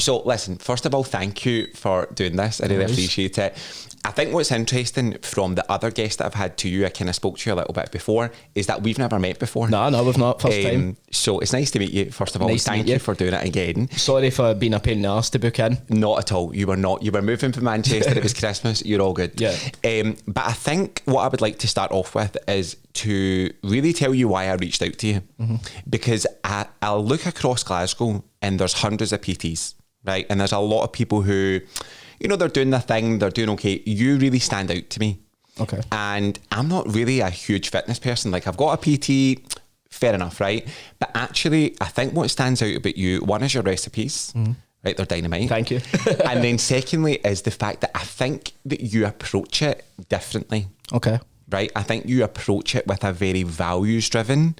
So listen, first of all, thank you for doing this. I really appreciate it. I think what's interesting from the other guests that I've had to you, I kind of spoke to you a little bit before, is that we've never met before. No, we've not. First time. So it's nice to meet you, first of all. Nice Thank you for doing it again. Sorry for being a pain in the arse to book in. Not at all. You were not. You were moving from Manchester. It was Christmas. You're all good. Yeah. But I think what I would like to start off with is to really tell you why I reached out to you. Because I'll look across Glasgow and there's hundreds of PTs, right? And there's a lot of people who, you know, they're doing their thing, they're doing okay. You really stand out to me. Okay. And I'm not really a huge fitness person. Like, I've got a PT, fair enough, right? But actually, I think what stands out about you, one is your recipes, right? They're dynamite. Thank you. And then secondly is the fact that I think that you approach it differently. Okay. Right? I think you approach it with a very values-driven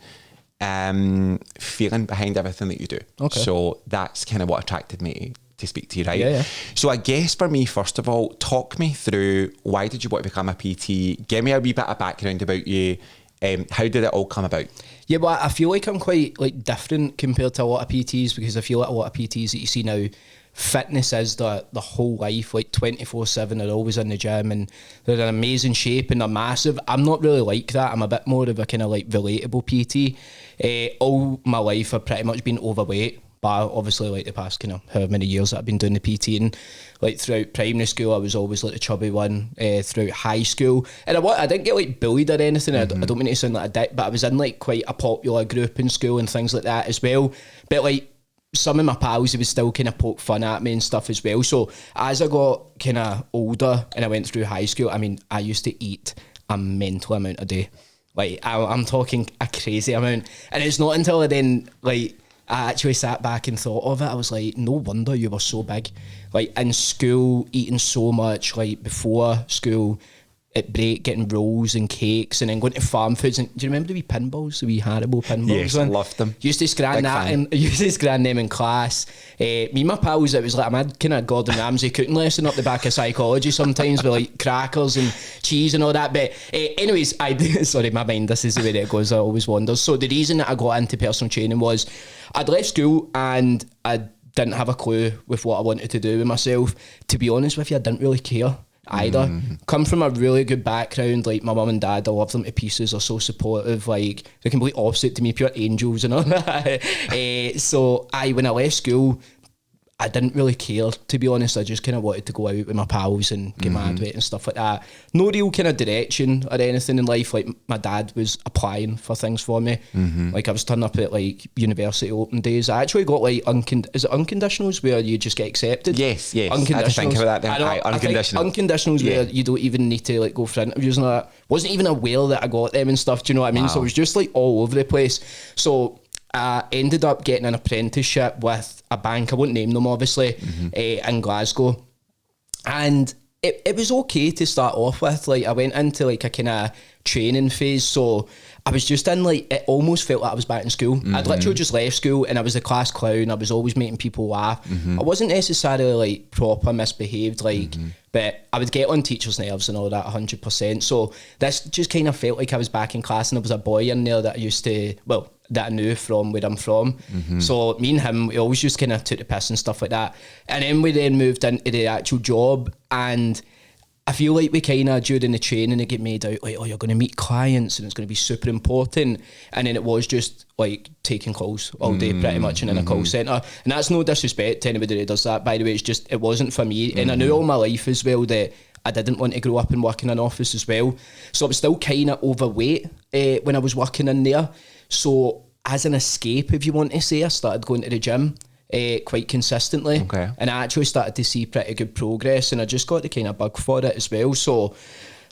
feeling behind everything that you do. Okay. So that's kind of what attracted me to speak to you, right? Yeah. So I guess for me, first of all, talk me through, why did you want to become a PT? Give me a wee bit of background about you. How did it all come about? Yeah, well, I feel like I'm quite like different compared to a lot of PTs, because I feel like a lot of PTs that you see now, fitness is the whole life, like 24/7. They're always in the gym and they're in amazing shape and they're massive. I'm not really like that. I'm a bit more of a kind of like relatable PT. All my life I've pretty much been overweight, but obviously like the past kind of however many years that I've been doing the PT, and like throughout primary school I was always like the chubby one, throughout high school, and I didn't get like bullied or anything. I don't mean to sound like a dick, but I was in like quite a popular group in school and things like that as well. But like some of my pals, they would still kind of poke fun at me and stuff as well. So as I got kind of older and I went through high school, I mean, I used to eat a mental amount a day. Like I'm talking a crazy amount. And it's not until I then like I actually sat back and thought of it. I was like, no wonder you were so big. Like in school, eating so much, like before school, at break, getting rolls and cakes, and then going to farm foods. And do you remember the wee pinballs, the wee Haribo pinballs? Yes, I loved them. Used to scran Big that, fan. and used to scran them in class. Me and my pals, it was like I had kind of Gordon Ramsay cooking lesson up the back of psychology sometimes with like crackers and cheese and all that. But anyways, sorry, my mind, this is the way that it goes. I always wonders. So the reason that I got into personal training was I'd left school and I didn't have a clue with what I wanted to do with myself. To be honest with you, I didn't really care either. Come from a really good background, like my mum and dad, I love them to pieces, they're so supportive, like they're complete opposite to me, pure angels and all that. So when I left school, I didn't really care, to be honest. I just kind of wanted to go out with my pals and get mad with it and stuff like that. No real kind of direction or anything in life. Like my dad was applying for things for me. Like I was turning up at like university open days. I actually got like is it unconditionals where you just get accepted? Yes. Unconditionals. I had to think about that then. Unconditional. Unconditionals where you don't even need to like go for interviews and all that. Wasn't even aware that I got them and stuff. Do you know what I mean? So it was just like all over the place. So I ended up getting an apprenticeship with a bank, I won't name them obviously, in Glasgow. And it was okay to start off with. Like I went into like a kind of training phase, so I was just in like, it almost felt like I was back in school. I'd literally just left school and I was the class clown. I was always making people laugh. I wasn't necessarily like proper misbehaved, like, but I would get on teachers' nerves and all that 100%. So this just kind of felt like I was back in class, and there was a boy in there that I used to, well, that I knew from where I'm from. So me and him, we always just kind of took the piss and stuff like that. And then we then moved into the actual job, and I feel like we kind of, during the training, it get made out like, oh, you're going to meet clients and it's going to be super important. And then it was just like taking calls all day pretty much and in a call centre. And that's no disrespect to anybody that does that, by the way. It's just, it wasn't for me. And I knew all my life as well that I didn't want to grow up and work in an office as well. So I was still kind of overweight when I was working in there. So as an escape, if you want to say, I started going to the gym quite consistently. Okay. And I actually started to see pretty good progress, and I just got the kind of bug for it as well. So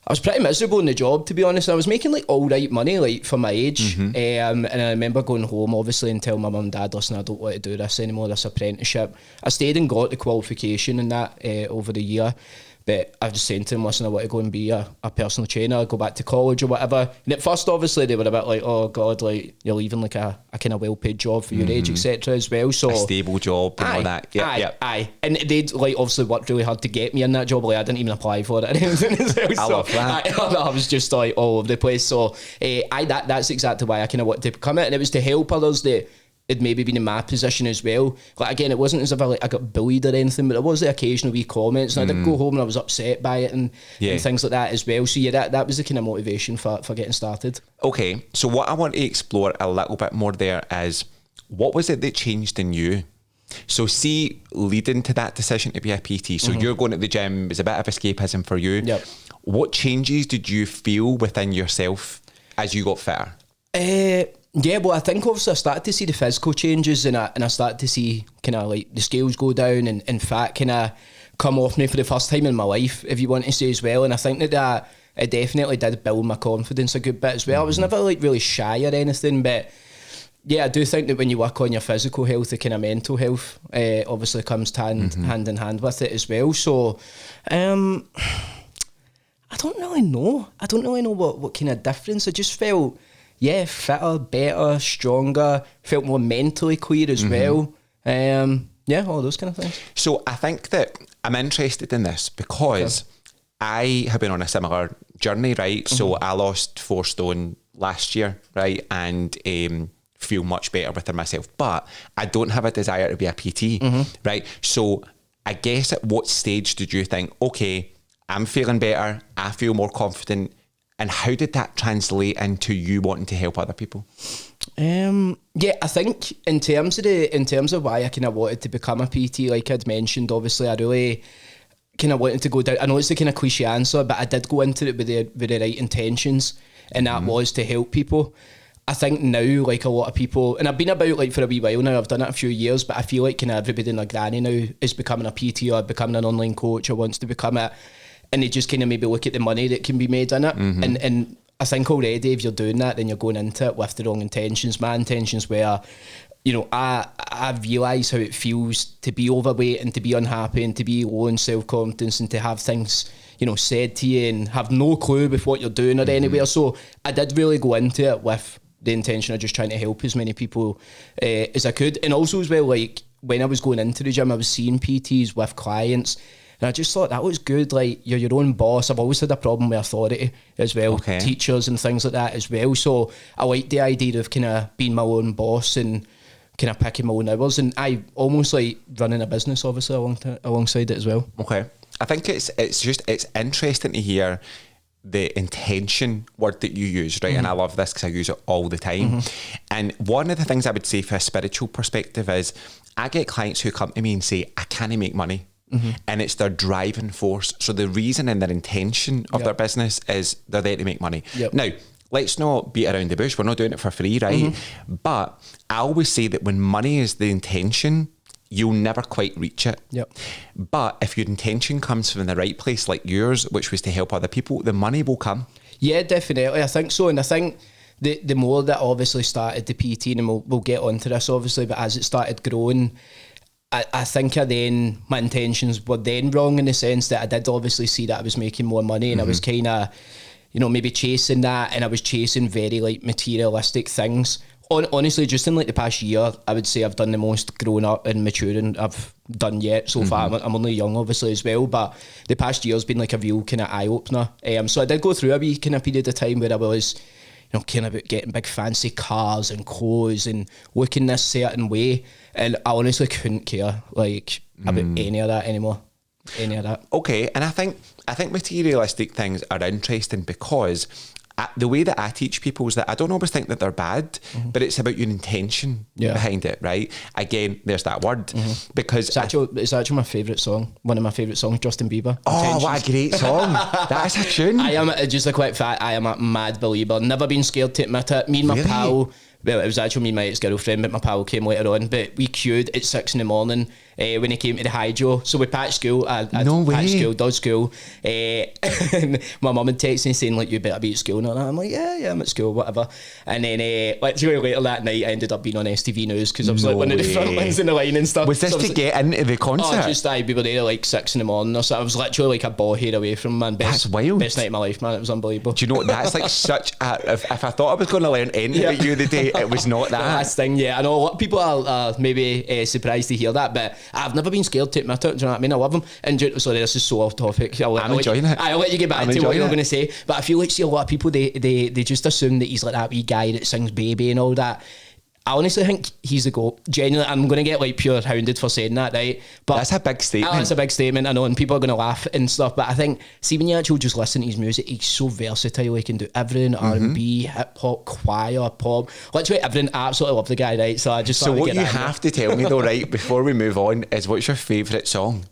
I was pretty miserable in the job, to be honest. I was making like all right money, like for my age. And I remember going home, obviously, and telling my mum and dad, listen, I don't want to do this anymore, this apprenticeship. I stayed and got the qualification in that over the year. But I was just saying to them, listen, I want to go and be a personal trainer, go back to college or whatever. And at first, obviously, they were a bit like, oh, God, like, you're leaving like a kind of well-paid job for your age, etc. as well. So a stable job and all that. Aye. And they'd like obviously worked really hard to get me in that job. Like, I didn't even apply for it or anything as well. I love that. I was just like all over the place. So that's exactly why I kind of wanted to become it. And it was to help others that had maybe been in my position as well. Like, again, it wasn't as if I got bullied or anything, but there was the occasional wee comments, and I did go home and I was upset by it and things like that as well. So yeah, that was the kind of motivation for getting started. Okay, so what I want to explore a little bit more there is, what was it that changed in you? So see, leading to that decision to be a PT, so you're going to the gym, it was a bit of escapism for you. Yep. What changes did you feel within yourself as you got fitter? Yeah, well, I think obviously I started to see the physical changes, and I started to see kind of like the scales go down and fat kind of come off me for the first time in my life, if you want to say as well. And I think that it definitely did build my confidence a good bit as well. I was never like really shy or anything, but yeah, I do think that when you work on your physical health, the kind of mental health obviously comes hand in hand with it as well. So I don't really know. I don't really know what kind of difference. I just felt, fitter, better, stronger, felt more mentally clear as well. All those kind of things. So I think that I'm interested in this because I have been on a similar journey, right? So I lost 4 stone last year, right? And feel much better within myself, but I don't have a desire to be a PT, right? So I guess at what stage did you think, okay, I'm feeling better, I feel more confident, and how did that translate into you wanting to help other people? I think in terms of why I kind of wanted to become a PT, like I'd mentioned, obviously I really kind of wanted to go down. I know it's the kind of cliche answer, but I did go into it with the right intentions, and that was to help people. I think now, like a lot of people, and I've been about like for a wee while now, I've done it a few years, but I feel like kind of everybody and their granny now is becoming a PT or becoming an online coach or wants to become it, and they just kind of maybe look at the money that can be made in it. And I think already if you're doing that, then you're going into it with the wrong intentions. My intentions were, you know, I realise how it feels to be overweight and to be unhappy and to be low in self-confidence and to have things, you know, said to you and have no clue with what you're doing or anywhere. So I did really go into it with the intention of just trying to help as many people as I could. And also as well, like when I was going into the gym, I was seeing PTs with clients, and I just thought that was good. Like, you're your own boss. I've always had a problem with authority as well, teachers and things like that as well. So I like the idea of kind of being my own boss and kind of picking my own hours, and I almost like running a business obviously alongside it as well. Okay. I think it's interesting to hear the intention word that you use, right? And I love this because I use it all the time. And one of the things I would say from a spiritual perspective is I get clients who come to me and say, I can't make money. And it's their driving force. So the reason and their intention of their business is they're there to make money. Now, let's not beat around the bush. We're not doing it for free, right? But I always say that when money is the intention, you'll never quite reach it. But if your intention comes from the right place, like yours, which was to help other people, the money will come. Yeah, definitely. I think so. And I think the more that obviously started the PT, and we'll get onto this obviously, but as it started growing, I think my intentions were then wrong in the sense that I did obviously see that I was making more money, and I was kind of, you know, maybe chasing that, and I was chasing very like materialistic things. Honestly, just in like the past year, I would say I've done the most growing up and maturing I've done yet so far. I'm only young obviously as well, but the past year's been like a real kind of eye-opener. So I did go through a wee kind of period of time where I was, you know, kind of about getting big fancy cars and clothes and looking this certain way, and I honestly couldn't care like about any of that anymore. Any of that. Okay, and I think materialistic things are interesting because the way that I teach people is that I don't always think that they're bad, but it's about your intention behind it, right? Again, there's that word because it's actually my favourite song. One of my favourite songs, Justin Bieber. Oh, what a great song! That's a tune. I am just a quick fact. I am a mad believer. Never been scared to admit it. Me and my pal. Well, it was actually me and my ex-girlfriend, but my pal came later on. But we queued at 6 a.m. When he came to the hydro. So we packed school. No way. Packed school, done school. And my mum had texted me saying, like, you better be at school. And I'm like, yeah, I'm at school, whatever. And then literally later that night, I ended up being on STV News because I was like one of the front ones in the line and stuff. Was this to get into the concert? We were there at like 6 a.m. or so. I was literally like a ball hair away from man. That's wild. Best night of my life, man. It was unbelievable. Do you know what? That's like such a... If I thought I was going to learn anything about you the day, it was not that. The last thing, yeah. I know a lot of people are maybe surprised to hear that, but I've never been scared to admit it. Do you know what I mean? I love them. And sorry, this is so off topic. I'm enjoying it. I'll let you get back to what you're going to say. But I feel like, see, a lot of people, they just assume that he's like that wee guy that sings Baby and all that. I honestly think he's the GOAT. Genuinely, I'm going to get like pure hounded for saying that, right? But that's a big statement. That's a big statement, I know, and people are going to laugh and stuff. But I think, see, when you actually just listen to his music, he's so versatile. He can do everything: R&B, hip hop, choir, pop, literally everything. I absolutely love the guy, right? So I just so what you have to tell me though, right, before we move on, is what's your favourite song?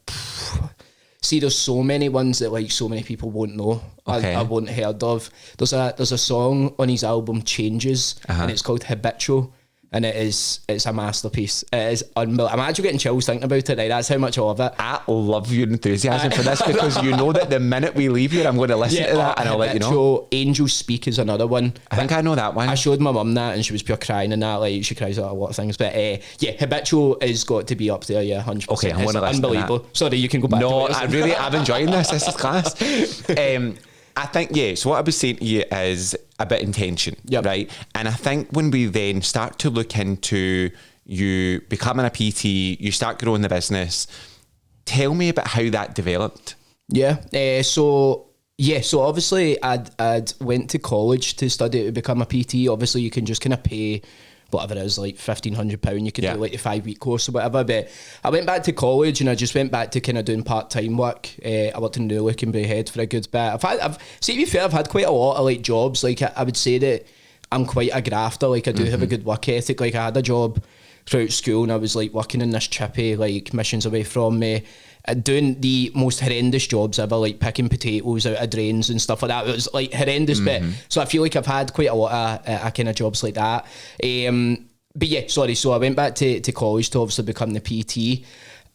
See, there's so many ones that like so many people won't know. Okay. I won't heard of. There's a song on his album Changes, and it's called Habitual. And it's a masterpiece. It is unbelievable. I'm actually getting chills thinking about it, right? That's how much I love it. I love your enthusiasm for this, because you know that the minute we leave here, I'm going to listen to that and I'll let you know. Angels Speak is another one. I think I know that one. I showed my mum that and she was pure crying and that. Like, she cries out a lot of things. But yeah, Habitual has got to be up there, yeah, 100%. Okay, I'm going to listen unbelievable. To that. Sorry, you can go back no, to I'm enjoying this. This is class. I think, yeah, so what I was saying to you is a bit intention, right? And I think when we then start to look into you becoming a PT, you start growing the business, tell me about how that developed. So obviously I'd went to college to study to become a PT. Obviously you can just kind of pay whatever it is, like £1,500, you could do like a 5-week course or whatever. But I went back to college and I just went back to kind of doing part-time work. I worked in Newark and Braehead for a good bit. To be fair, I've had quite a lot of like jobs. Like I would say that I'm quite a grafter. Like I do have a good work ethic. Like I had a job throughout school and I was like working in this chippy, like missions away from me, doing the most horrendous jobs ever, like picking potatoes out of drains and stuff like that. It was like horrendous, but so I feel like I've had quite a lot of kind of jobs like that. But yeah, sorry. So I went back to college to obviously become the PT,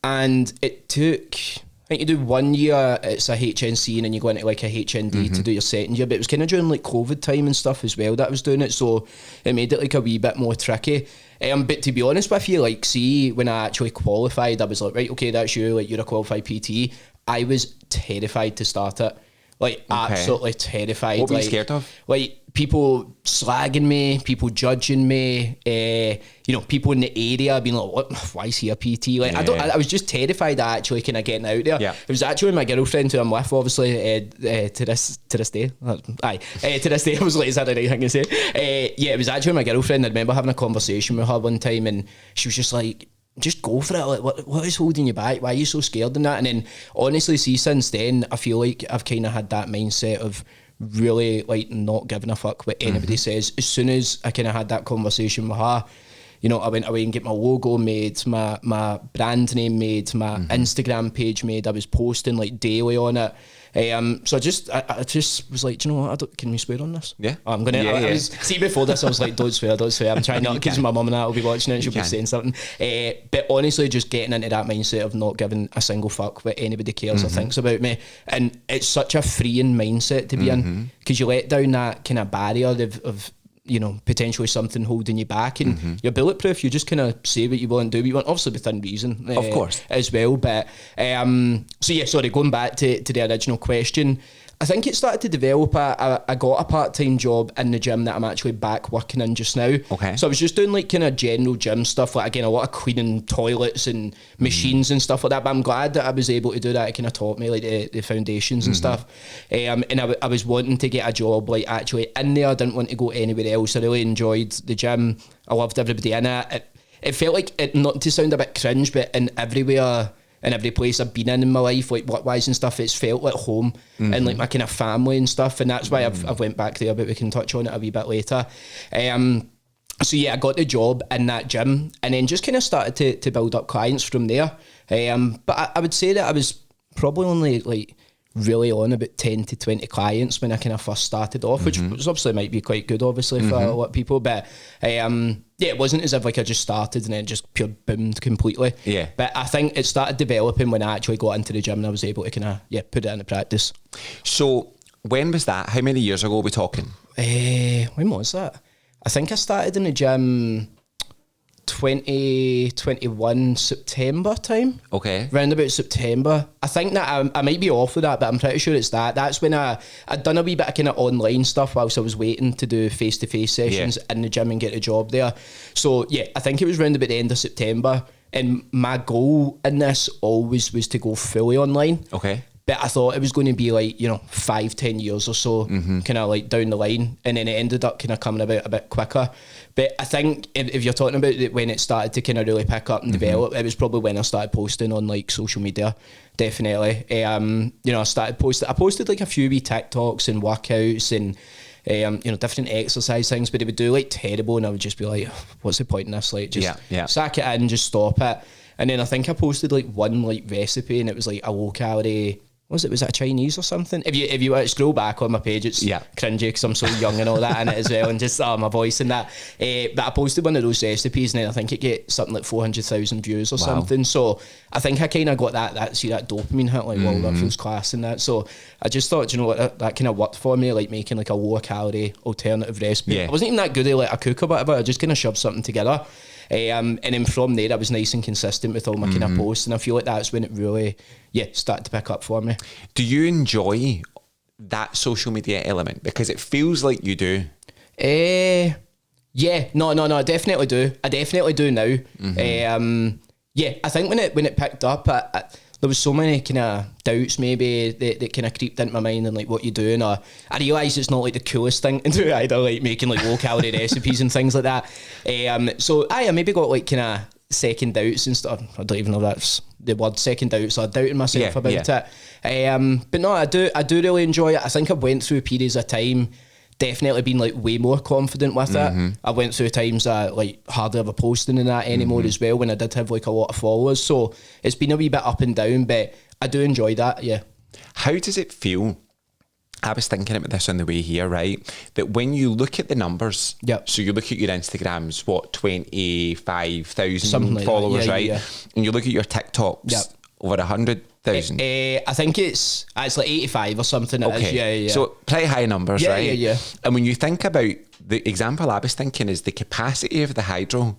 and it took, I think you do 1 year, it's a HNC, and then you go into like a HND to do your second year. But it was kind of during like COVID time and stuff as well that I was doing it, so it made it like a wee bit more tricky. But to be honest with you, like, see, when I actually qualified, I was like, right, okay, that's you, like, you're a qualified PT. I was terrified to start it. Like, absolutely terrified. What were you scared of? Like, people slagging me, people judging me, people in the area being like, "What? Why is he a PT?" Like, I was just terrified of actually kind of getting out there. Yeah. It was actually my girlfriend who I'm with, obviously, to this day. To this day, I was like, is that the right thing to say? It was actually my girlfriend. I remember having a conversation with her one time, and she was just like, just go for it. Like, what is holding you back? Why are you so scared in that? And then, honestly, see, since then, I feel like I've kind of had that mindset of really like not giving a fuck what anybody says. As soon as I kind of had that conversation with her, I went away and get my logo made, my brand name made, my Instagram page made. I was posting like daily on it. So I just was like, do you know what? Can we swear on this? Yeah. I'm gonna. See, before this, I was like, don't swear. I'm trying not, because my mum and that will be watching it and she'll be saying something. But honestly, just getting into that mindset of not giving a single fuck what anybody cares or thinks about me, and it's such a freeing mindset to be in, because you let down that kind of barrier of potentially something holding you back, and you're bulletproof. You just kind of say what you want, do what you want, obviously within reason, of course, as well. But going back to the original question, I think it started to develop. I got a part-time job in the gym that I'm actually back working in just now. Okay. So I was just doing like kind of general gym stuff, like again a lot of cleaning toilets and machines and stuff like that. But I'm glad that I was able to do that. It kind of taught me like the foundations and stuff. And I was wanting to get a job like actually in there. I didn't want to go anywhere else. I really enjoyed the gym. I loved everybody in it. It felt like, it, not to sound a bit cringe, but in every place I've been in my life, like work-wise and stuff, it's felt like home and like my kind of family and stuff, and that's why I've went back there, but we can touch on it a wee bit later. So yeah, I got the job in that gym and then just kind of started to build up clients from there. But I would say that I was probably only like really on about 10 to 20 clients when I kind of first started off, which obviously might be quite good, obviously, for a lot of people. But it wasn't as if like I just started and then just pure boomed completely. Yeah. But I think it started developing when I actually got into the gym and I was able to kind of put it into practice. So when was that? How many years ago are we talking? When was that? I think I started in the gym 2021 September time. Okay. Round about September. I think that I might be off with that, but I'm pretty sure it's that. That's when I'd done a wee bit of kind of online stuff whilst I was waiting to do face-to-face sessions in the gym and get a job there. So yeah, I think it was round about the end of September. And my goal in this always was to go fully online. Okay. But I thought it was going to be like, 5-10 years or so, kind of like down the line. And then it ended up kind of coming about a bit quicker. But I think if you're talking about it, when it started to kind of really pick up and develop, it was probably when I started posting on like social media. Definitely. I posted like a few wee TikToks and workouts and, different exercise things, but it would do like terrible. And I would just be like, what's the point in this? Like, just sack it in, just stop it. And then I think I posted like one like recipe, and it was like a low calorie. Was it a Chinese or something? If you were to scroll back on my page, it's cringy because I'm so young and all that in it as well, and just my voice and that. But I posted one of those recipes, and then I think it get something like 400,000 views or something. So I think I kind of got that dopamine hit, like, wow, that feels class and that. So I just thought, that kind of worked for me, like making like a low calorie alternative recipe. I wasn't even that good at like a cook or whatever. I just kind of shoved something together. And then from there, I was nice and consistent with all my kind of posts, and I feel like that's when it really, started to pick up for me. Do you enjoy that social media element? Because it feels like you do. No, I definitely do. I definitely do now. I think when it picked up, there was so many kind of doubts maybe that kind of creeped into my mind, and like what you do, and I realised it's not like the coolest thing to do either, like making like low calorie recipes and things like that. So I maybe got like kind of second doubts and stuff. I don't even know if that's the word, second doubts. So I doubted myself about it. But no, I do really enjoy it. I think I went through periods of time definitely been like way more confident with it. I went through times that like hardly ever posting and that anymore as well, when I did have like a lot of followers. So it's been a wee bit up and down, but I do enjoy that. How does it feel? I was thinking about this on the way here, right? That when you look at the numbers, so you look at your Instagrams, 25,000 followers, right? And you look at your TikToks, over 100,000. I think it's like 85 or something. Okay. So pretty high numbers, right? And when you think about the example I was thinking is the capacity of the hydro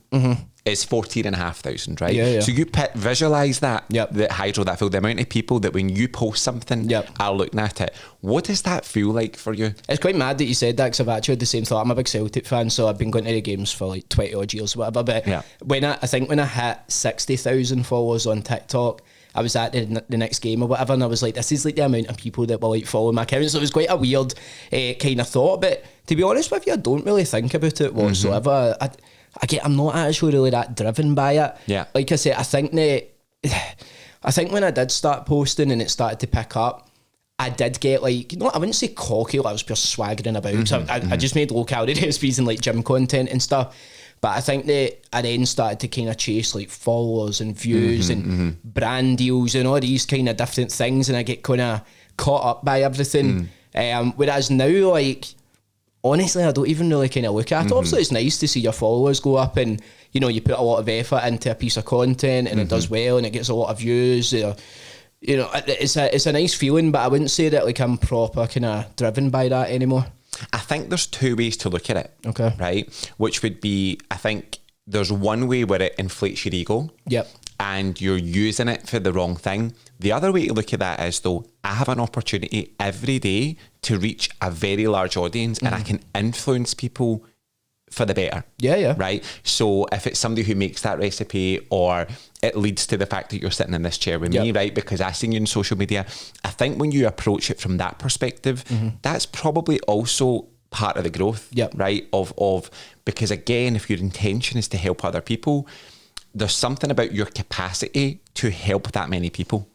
is 14,500, right? So you visualize that, the hydro, that field, the amount of people that when you post something are looking at it. What does that feel like for you? It's quite mad that you said that, because I've actually had the same thought. I'm a big Celtic fan, so I've been going to the games for like 20 odd years or whatever. But when I hit 60,000 followers on TikTok, I was at the next game or whatever, and I was like, this is like the amount of people that will like follow my account. So it was quite a weird kind of thought. But to be honest with you, I don't really think about it whatsoever. I'm not actually really that driven by it. Like I said, I think when I did start posting and it started to pick up, I did get like, I wouldn't say cocky, like I was just swaggering about. So I just made low calorie recipes and like gym content and stuff. But I think that I then started to kind of chase like followers and views and brand deals and all these kind of different things, and I get kind of caught up by everything. Whereas now, like, honestly, I don't even really kind of look at it. Obviously, it's nice to see your followers go up, and you put a lot of effort into a piece of content, and it does well, and it gets a lot of views. It's a nice feeling, but I wouldn't say that like I'm proper kind of driven by that anymore. I think there's two ways to look at it. Okay. Right? Which would be, I think there's one way where it inflates your ego. And you're using it for the wrong thing. The other way to look at that is, though, I have an opportunity every day to reach a very large audience, and I can influence people for the better. Right? So if it's somebody who makes that recipe, or it leads to the fact that you're sitting in this chair with me, right? Because I seen you on social media. I think when you approach it from that perspective, that's probably also part of the growth, right? Of because again, if your intention is to help other people, there's something about your capacity to help that many people.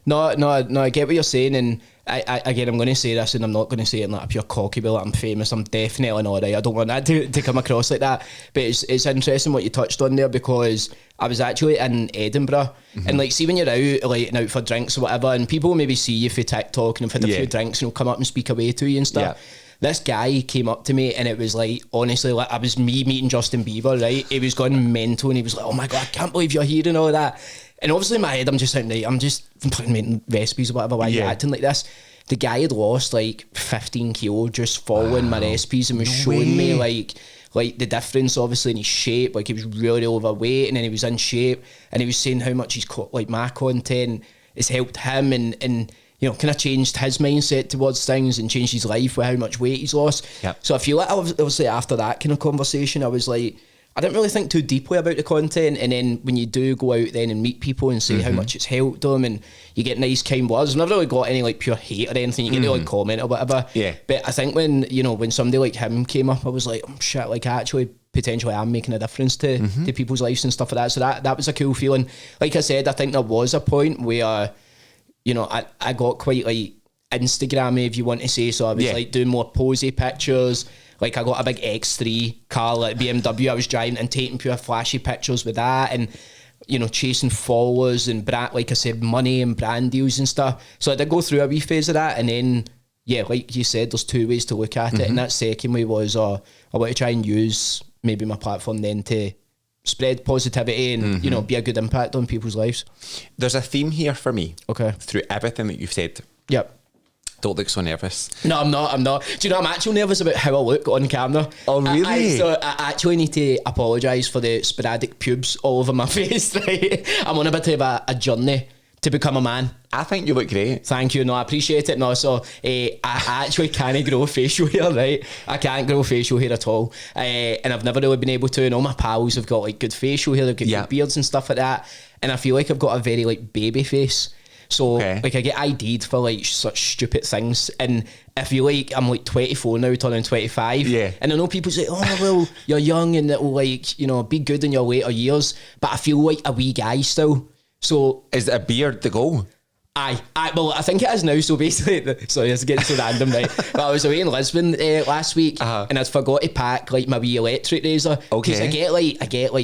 No, I get what you're saying, and I'm going to say this, and I'm not going to say it in like a pure cocky bill that I'm famous. I'm definitely not, right? I don't want that to come across like that. But it's interesting what you touched on there, because I was actually in Edinburgh, and like, see when you're out for drinks or whatever, and people maybe see you for TikTok and have had a few drinks, and will come up and speak away to you and stuff. This guy came up to me, and it was like, honestly, like I was me meeting Justin Bieber, right? He was going mental, and he was like, oh my God, I can't believe you're here and all that. And obviously in my head, I'm just like, right, I'm just fucking making recipes or whatever, why are you acting like this? The guy had lost like 15 kilo just following my recipes, and was showing me like the difference obviously in his shape. Like, he was really overweight, and then he was in shape, and he was saying how much my content has helped him, and kind of changed his mindset towards things, and changed his life with how much weight he's lost. So I feel like obviously after that kind of conversation, I was like, I didn't really think too deeply about the content, and then when you do go out then and meet people and say how much it's helped them, and you get nice kind words. I've never really got any like pure hate or anything. You get the odd comment or whatever. Yeah. But I think when somebody like him came up, I was like, oh shit, like I actually potentially am making a difference to people's lives and stuff like that. So that was a cool feeling. Like I said, I think there was a point where, I got quite like Instagrammy, if you want to say. So I was like doing more posy pictures. Like I got a big X3 car, like BMW I was driving, and taking pure flashy pictures with that, and chasing followers and like I said, money and brand deals and stuff. So I did go through a wee phase of that, and then like you said, there's two ways to look at it, and that second way was I want to try and use maybe my platform then to spread positivity and be a good impact on people's lives. There's a theme here for me. Okay. Through everything that you've said. Yep. Don't look so nervous. No, I'm not. Do you know, I'm actually nervous about how I look on camera. Oh, really? So I actually need to apologise for the sporadic pubes all over my face. Right? I'm on a bit of a journey to become a man. I think you look great. Thank you. No, I appreciate it. No, so I actually can't grow facial hair, right? I can't grow facial hair at all. And I've never really been able to. And all my pals have got like good facial hair, they've got good beards and stuff like that. And I feel like I've got a very like baby face. So like I get ID'd for like such stupid things, and I feel like I'm like 24 now, turning 25. Yeah. And I know people say, oh well, you're young and it will like, be good in your later years. But I feel like a wee guy still. So is it a beard the goal? Well, I think it is now. So basically, sorry, it's getting so random, right? But I was away in Lisbon last week, and I forgot to pack like my wee electric razor. Because I get like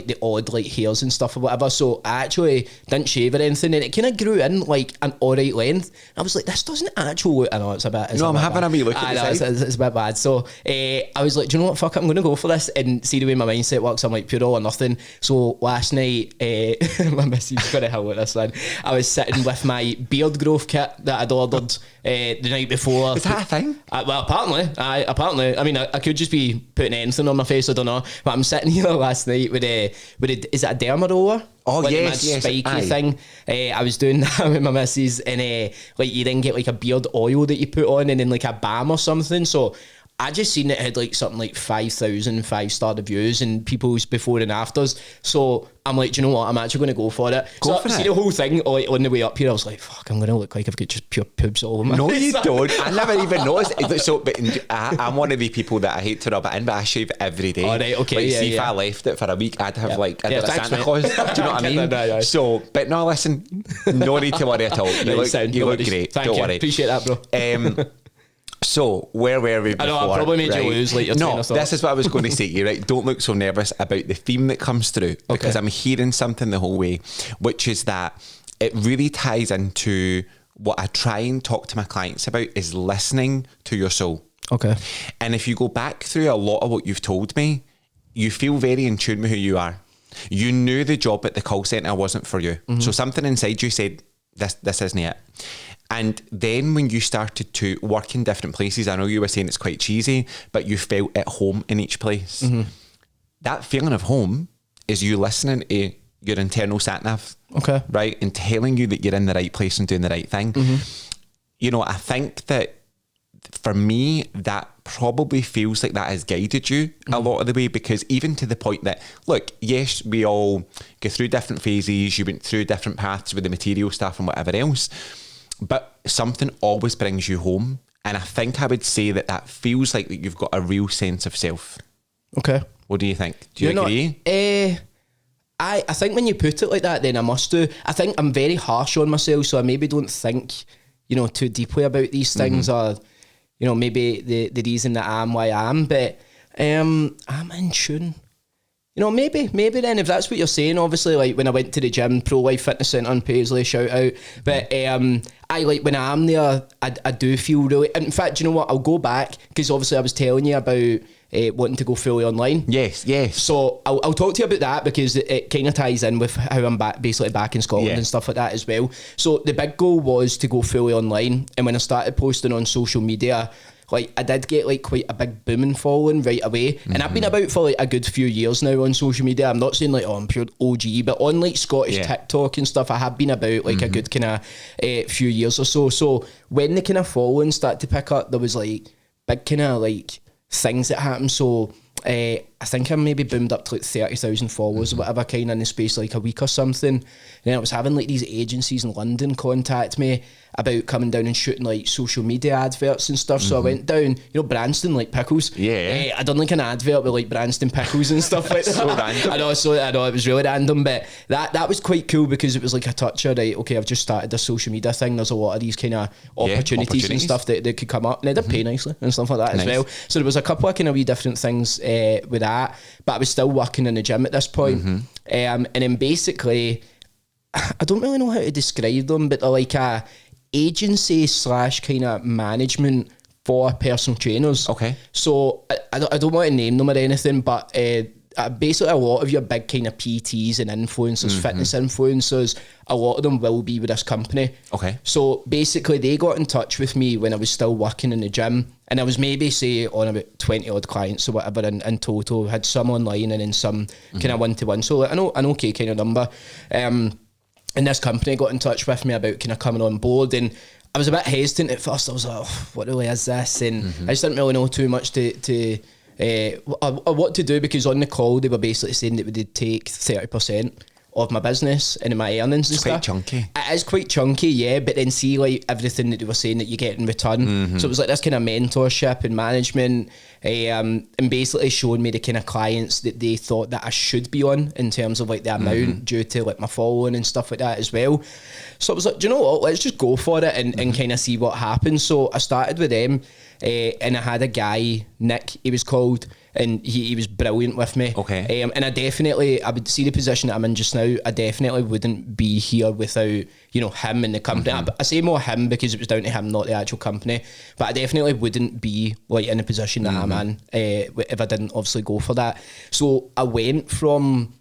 the odd like hairs and stuff or whatever. So I actually didn't shave or anything, and it kind of grew in like an alright length. I was like, this doesn't actually look. I know it's a bit. I'm having bad. A wee look at the side. It's a bit bad. So I was like, do you know what? Fuck it, I'm going to go for this and see the way my mindset works. I'm like, pure all or nothing. So last night, my missus got to hell with this one. I was sitting with my beard growth kit that I'd ordered the night before. Is that a thing? Well, apparently. I mean, I could just be putting anything on my face, I don't know. But I'm sitting here last night with a is it a derma roller? Oh, like yes, spiky thing. I was doing that with my missus, and like you then get like a beard oil that you put on, and then like a balm or something. So I just seen it had like something like 5,000 5-star reviews and people's before and afters. So I'm like, do you know what? I'm actually going to go for it. Go for it. See the whole thing like, on the way up here. I was like, fuck, I'm going to look like I've got just pure pubes all over my face. No, you don't. I never even noticed. So, but I'm one of the people that I hate to rub it in, but I shave every day. All right, okay. Like, see if I left it for a week, I'd have like a Santa Claus. Do you know what I mean? Right. So, but no, listen, no need to worry at all. You look great. Thank don't you. worry. Appreciate that, bro. So, where were we before? I know, I probably made you lose like your train of thought. This is what I was going to say to you, right? Don't look so nervous about the theme that comes through, because I'm hearing something the whole way, which is that it really ties into what I try and talk to my clients about is listening to your soul. Okay. And if you go back through a lot of what you've told me, you feel very in tune with who you are. You knew the job at the call centre wasn't for you. So something inside you said, this isn't it. And then when you started to work in different places, I know you were saying it's quite cheesy, but you felt at home in each place. That feeling of home is you listening to your internal sat-nav, right? And telling you that you're in the right place and doing the right thing. I think that for me, that probably feels like that has guided you a lot of the way, because even to the point that, look, yes, we all go through different phases, you went through different paths with the material stuff and whatever else, but something always brings you home. And I think I would say that feels like that you've got a real sense of self. Okay. What do you think? Do you agree? I think when you put it like that, then I must do. I think I'm very harsh on myself, so I maybe don't think, too deeply about these things, or, maybe the reason that I am why I am, but I'm in tune. Maybe then, if that's what you're saying, obviously, like when I went to the gym, Pro Life Fitness Centre in Paisley, shout out. But I like when I'm there, I do feel really. In fact, you know what? I'll go back, because obviously I was telling you about wanting to go fully online. Yes. So I'll talk to you about that, because it kind of ties in with how I'm basically back in Scotland and stuff like that as well. So the big goal was to go fully online, and when I started posting on social media, like I did get like quite a big booming following right away, and I've been about for like a good few years now on social media. I'm not saying like, oh, I'm pure OG, but on like Scottish TikTok and stuff, I have been about like a good kind of few years or so. So when the kind of following started to pick up, there was like big kind of like things that happened. So I I think I maybe boomed up to like 30,000 followers or whatever, kind of in the space of like a week or something. And then I was having like these agencies in London contact me about coming down and shooting like social media adverts and stuff. So I went down, you know, Branston, like pickles. Yeah. I done like an advert with like Branston pickles and stuff like that. So random. I know it was really random, but that was quite cool because it was like a touch of, right, okay, I've just started a social media thing. There's a lot of these kind of opportunities and stuff that could come up, and they did pay nicely and stuff like that as well. So there was a couple of kind of wee different things with that, but I was still working in the gym at this point. And then basically, I don't really know how to describe them, but they're like a agency / kind of management for personal trainers. Okay. So I don't want to name them or anything, but basically a lot of your big kind of PTs and influencers, fitness influencers, a lot of them will be with this company. Okay. So basically they got in touch with me when I was still working in the gym, and I was maybe say on about 20 odd clients or whatever in total, had some online and then some kind of one-to-one. So like, an okay kind of number. And this company got in touch with me about kind of coming on board, and I was a bit hesitant at first. I was like, oh, what really is this? And I just didn't really know too much to what to do, because on the call they were basically saying that they'd take 30% of my business and my earnings and stuff. It's quite chunky. It is quite chunky, yeah, but then see like everything that they were saying that you get in return. So it was like this kind of mentorship and management, and basically showing me the kind of clients that they thought that I should be on in terms of like the amount due to like my following and stuff like that as well. So I was like, do you know what, let's just go for it and kind of see what happens. So I started with them, and I had a guy, Nick he was called, and he was brilliant with me. Okay. And I would see the position that I'm in just now, I definitely wouldn't be here without, you know, him and the company. I say more him because it was down to him, not the actual company, but I definitely wouldn't be like in the position that I'm in if I didn't obviously go for that. So I went from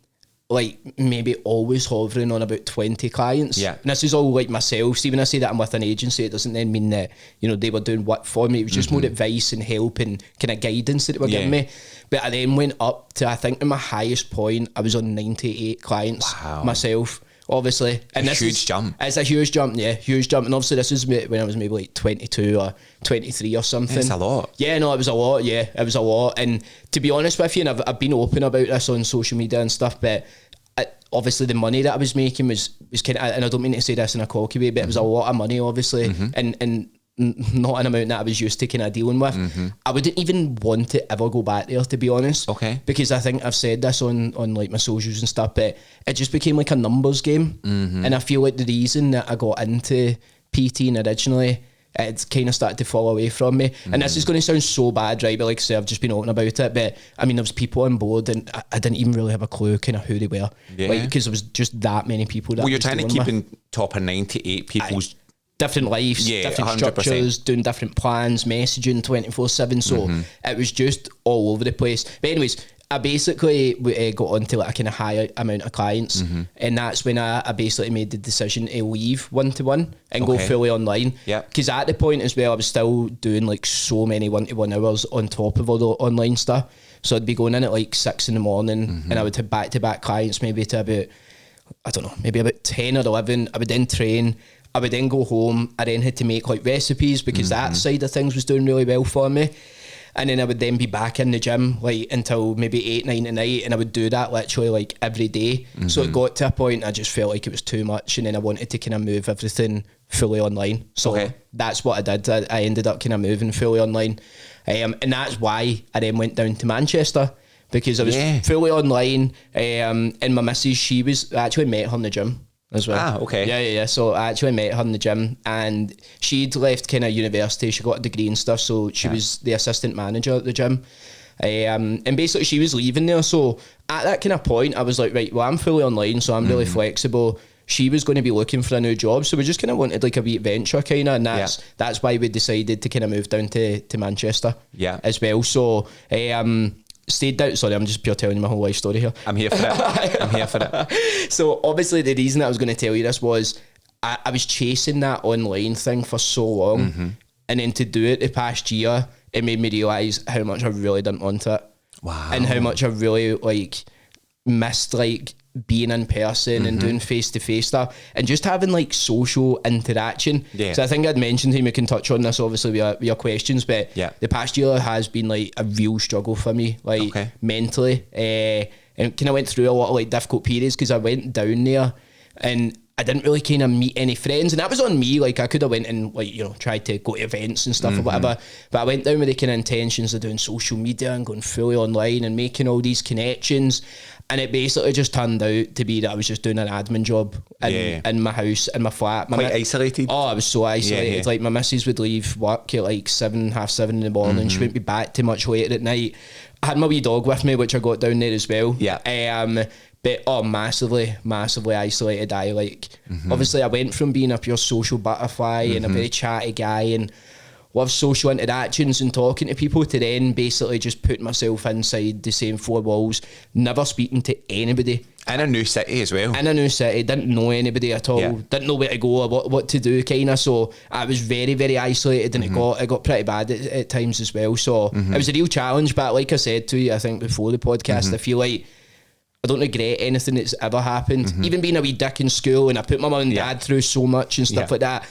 like maybe always hovering on about 20 clients. Yeah. And this is all like myself. See, when I say that I'm with an agency, it doesn't then mean that, you know, they were doing what for me. It was just more advice and help and kind of guidance that they were giving me. But I then went up to, I think in my highest point, I was on 98 clients myself, obviously. And a huge jump. It's a huge jump, yeah, huge jump. And obviously this is when I was maybe like 22 or 23 or something. It's a lot. Yeah, no, it was a lot, yeah. It was a lot. And to be honest with you, and I've been open about this on social media and stuff, but obviously the money that I was making was kind of, and I don't mean to say this in a cocky way, but it was a lot of money, obviously, and not an amount that I was used to kind of dealing with. I wouldn't even want to ever go back there, to be honest. Okay. Because I think I've said this on like my socials and stuff, but it just became like a numbers game. And I feel like the reason that I got into PTing originally, it's kind of started to fall away from me. And this is going to sound so bad, right? But like I say, I've just been open about it. But I mean, there was people on board and I didn't even really have a clue kind of who they were. Yeah. Like, because there was just that many people that you're trying to keep in top of 98 people's different lives, different 100%. Structures, doing different plans, messaging 24/7. So it was just all over the place. But anyways, I basically got onto like a kind of high amount of clients, and that's when I basically made the decision to leave one-to-one and go fully online. Yeah. Because at the point as well, I was still doing like so many one-to-one hours on top of all the online stuff. So I'd be going in at like 6 a.m, and I would have back-to-back clients maybe to about, I don't know, maybe about 10 or 11. I would then train. I would then go home. I then had to make like recipes because that side of things was doing really well for me. And then I would then be back in the gym like until maybe 8, 9 at night, and I would do that literally like every day. So it got to a point I just felt like it was too much, and then I wanted to kind of move everything fully online. So that's what I did. I ended up kind of moving fully online, and that's why I then went down to Manchester, because I was fully online. And my missus, I actually met her in the gym as well. Ah, okay. Yeah. So I actually met her in the gym, and she'd left kind of university. She got a degree and stuff, so she was the assistant manager at the gym. And basically she was leaving there. So at that kind of point, I was like, right, well, I'm fully online, so I'm really flexible. She was going to be looking for a new job, so we just kind of wanted like a wee adventure kind of, and that's why we decided to kind of move down to Manchester as well. So stayed down. Sorry, I'm just pure telling you my whole life story here. I'm here for it. So obviously the reason I was going to tell you this was I was chasing that online thing for so long, and then to do it the past year, it made me realise how much I really didn't want it. Wow. And how much I really like missed like being in person and doing face-to-face stuff and just having like social interaction. So I think I'd mentioned to him, we can touch on this obviously with your questions, but the past year has been like a real struggle for me, like mentally, and kind of went through a lot of like difficult periods because I went down there and I didn't really kind of meet any friends, and that was on me. Like I could have went and like, you know, tried to go to events and stuff or whatever, but I went down with the kind of intentions of doing social media and going fully online and making all these connections, and it basically just turned out to be that I was just doing an admin job in my house, in my flat. Quite isolated? Oh, I was so isolated. Like my missus would leave work at like 7:30 in the morning. She wouldn't be back too much later at night. I had my wee dog with me, which I got down there as well. But massively isolated. I like obviously I went from being a pure social butterfly and a very chatty guy and love social interactions and talking to people to then basically just putting myself inside the same four walls, never speaking to anybody. In a new city as well. In a new city, didn't know anybody at all, didn't know where to go or what to do kind of, so I was very, very isolated and it got pretty bad at times as well, so it was a real challenge, but like I said to you, I think before the podcast, I feel like I don't regret anything that's ever happened. Even being a wee dick in school, and I put my mum and dad through so much and stuff like that.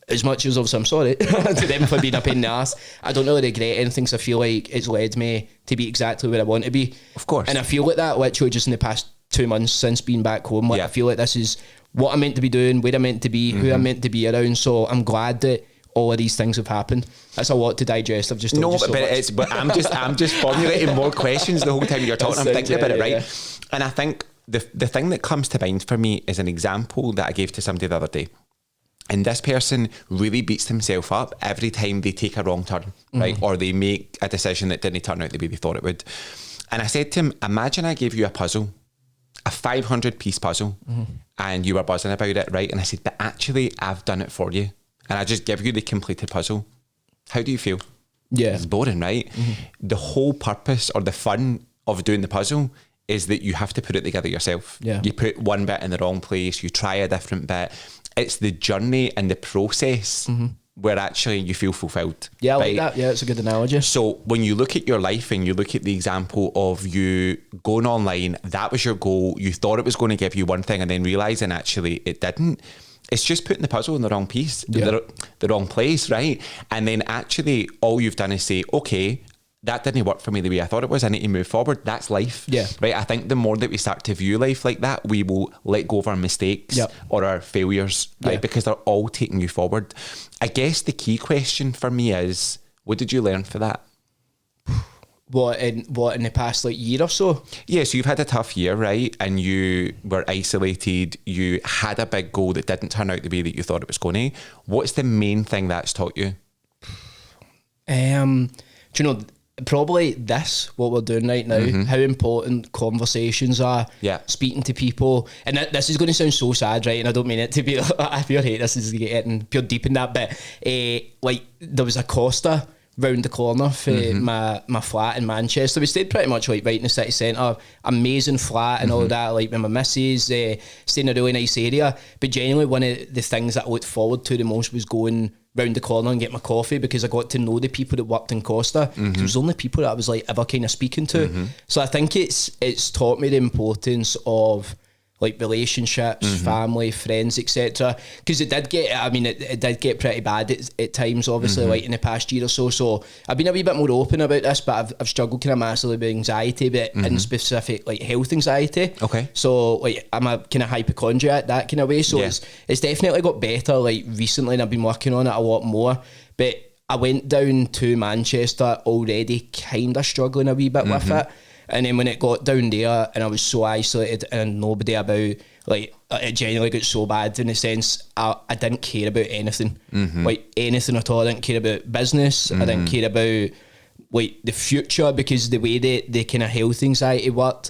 As much as obviously I'm sorry to them for being a pain in the ass, I don't really regret anything, so I feel like it's led me to be exactly where I want to be. Of course. And I feel like that literally just in the past 2 months since being back home. Like I feel like this is what I'm meant to be doing, where I'm meant to be, who I'm meant to be around. So I'm glad that all of these things have happened. That's a lot to digest. I've just told you so much. But I'm just formulating more questions the whole time you're talking. I'm thinking about it, right? And I think the thing that comes to mind for me is an example that I gave to somebody the other day. And this person really beats themselves up every time they take a wrong turn, right? Or they make a decision that didn't turn out the way they thought it would. And I said to him, imagine I gave you a puzzle, a 500-piece puzzle, and you were buzzing about it, right? And I said, but actually, I've done it for you. And I just give you the completed puzzle. How do you feel? Yeah. It's boring, right? The whole purpose or the fun of doing the puzzle is that you have to put it together yourself. Yeah. You put one bit in the wrong place, you try a different bit. It's the journey and the process where actually you feel fulfilled. Yeah, I right? like that. Yeah, it's a good analogy. So when you look at your life and you look at the example of you going online, that was your goal. You thought it was going to give you one thing and then realising actually it didn't. It's just putting the puzzle in the wrong piece, the wrong place, right? And then actually all you've done is say, okay, that didn't work for me the way I thought it was. I need to move forward. That's life. Yeah. Right. I think the more that we start to view life like that, we will let go of our mistakes or our failures, right? Because they're all taking you forward. I guess the key question for me is, what did you learn for that? What in the past like year or so? Yeah, so you've had a tough year, right? And you were isolated. You had a big goal that didn't turn out the way that you thought it was going to. What's the main thing that's taught you? Do you know, probably what we're doing right now, how important conversations are, speaking to people. And this is going to sound so sad, right? And I don't mean it to be, I feel hate this is getting pure deep in that, but like there was a Costa round the corner for my flat in Manchester. We stayed pretty much like right in the city centre, amazing flat and all that, like with my missus, staying in a really nice area. But genuinely one of the things that I looked forward to the most was going round the corner and get my coffee, because I got to know the people that worked in Costa. It was the only people that I was like ever kind of speaking to. So I think it's taught me the importance of like relationships, family, friends, etc. Because it did get pretty bad at times, obviously, like in the past year or so. So I've been a wee bit more open about this, but I've struggled kind of massively with anxiety, but in specific like health anxiety. Okay. So like I'm a kind of hypochondriac that kind of way. So it's definitely got better like recently, and I've been working on it a lot more. But I went down to Manchester already kind of struggling a wee bit with it. And then when it got down there and I was so isolated and nobody about, like it genuinely got so bad in the sense I didn't care about anything, like anything at all. I didn't care about business. I didn't care about like the future, because the way that the kind of health anxiety worked,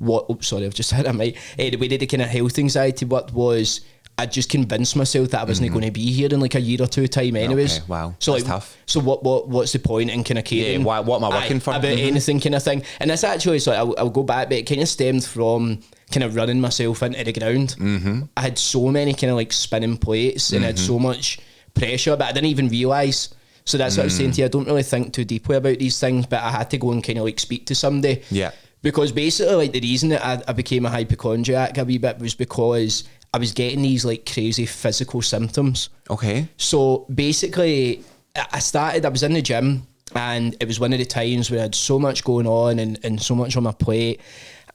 I've just had a mic. The way that the kind of health anxiety worked was I just convinced myself that I wasn't going to be here in like a year or two time anyways. Okay, wow. So that's like, tough. So what's the point in kind of caring? Yeah, what am I working for? About anything kind of thing. And that's actually, so I'll go back, but it kind of stemmed from kind of running myself into the ground. I had so many kind of like spinning plates and I had so much pressure, but I didn't even realise. So that's what I was saying to you. I don't really think too deeply about these things, but I had to go and kind of like speak to somebody. Yeah. Because basically, like, the reason that I became a hypochondriac a wee bit was because I was getting these, like, crazy physical symptoms. Okay. So basically, I was in the gym, and it was one of the times where I had so much going on and so much on my plate.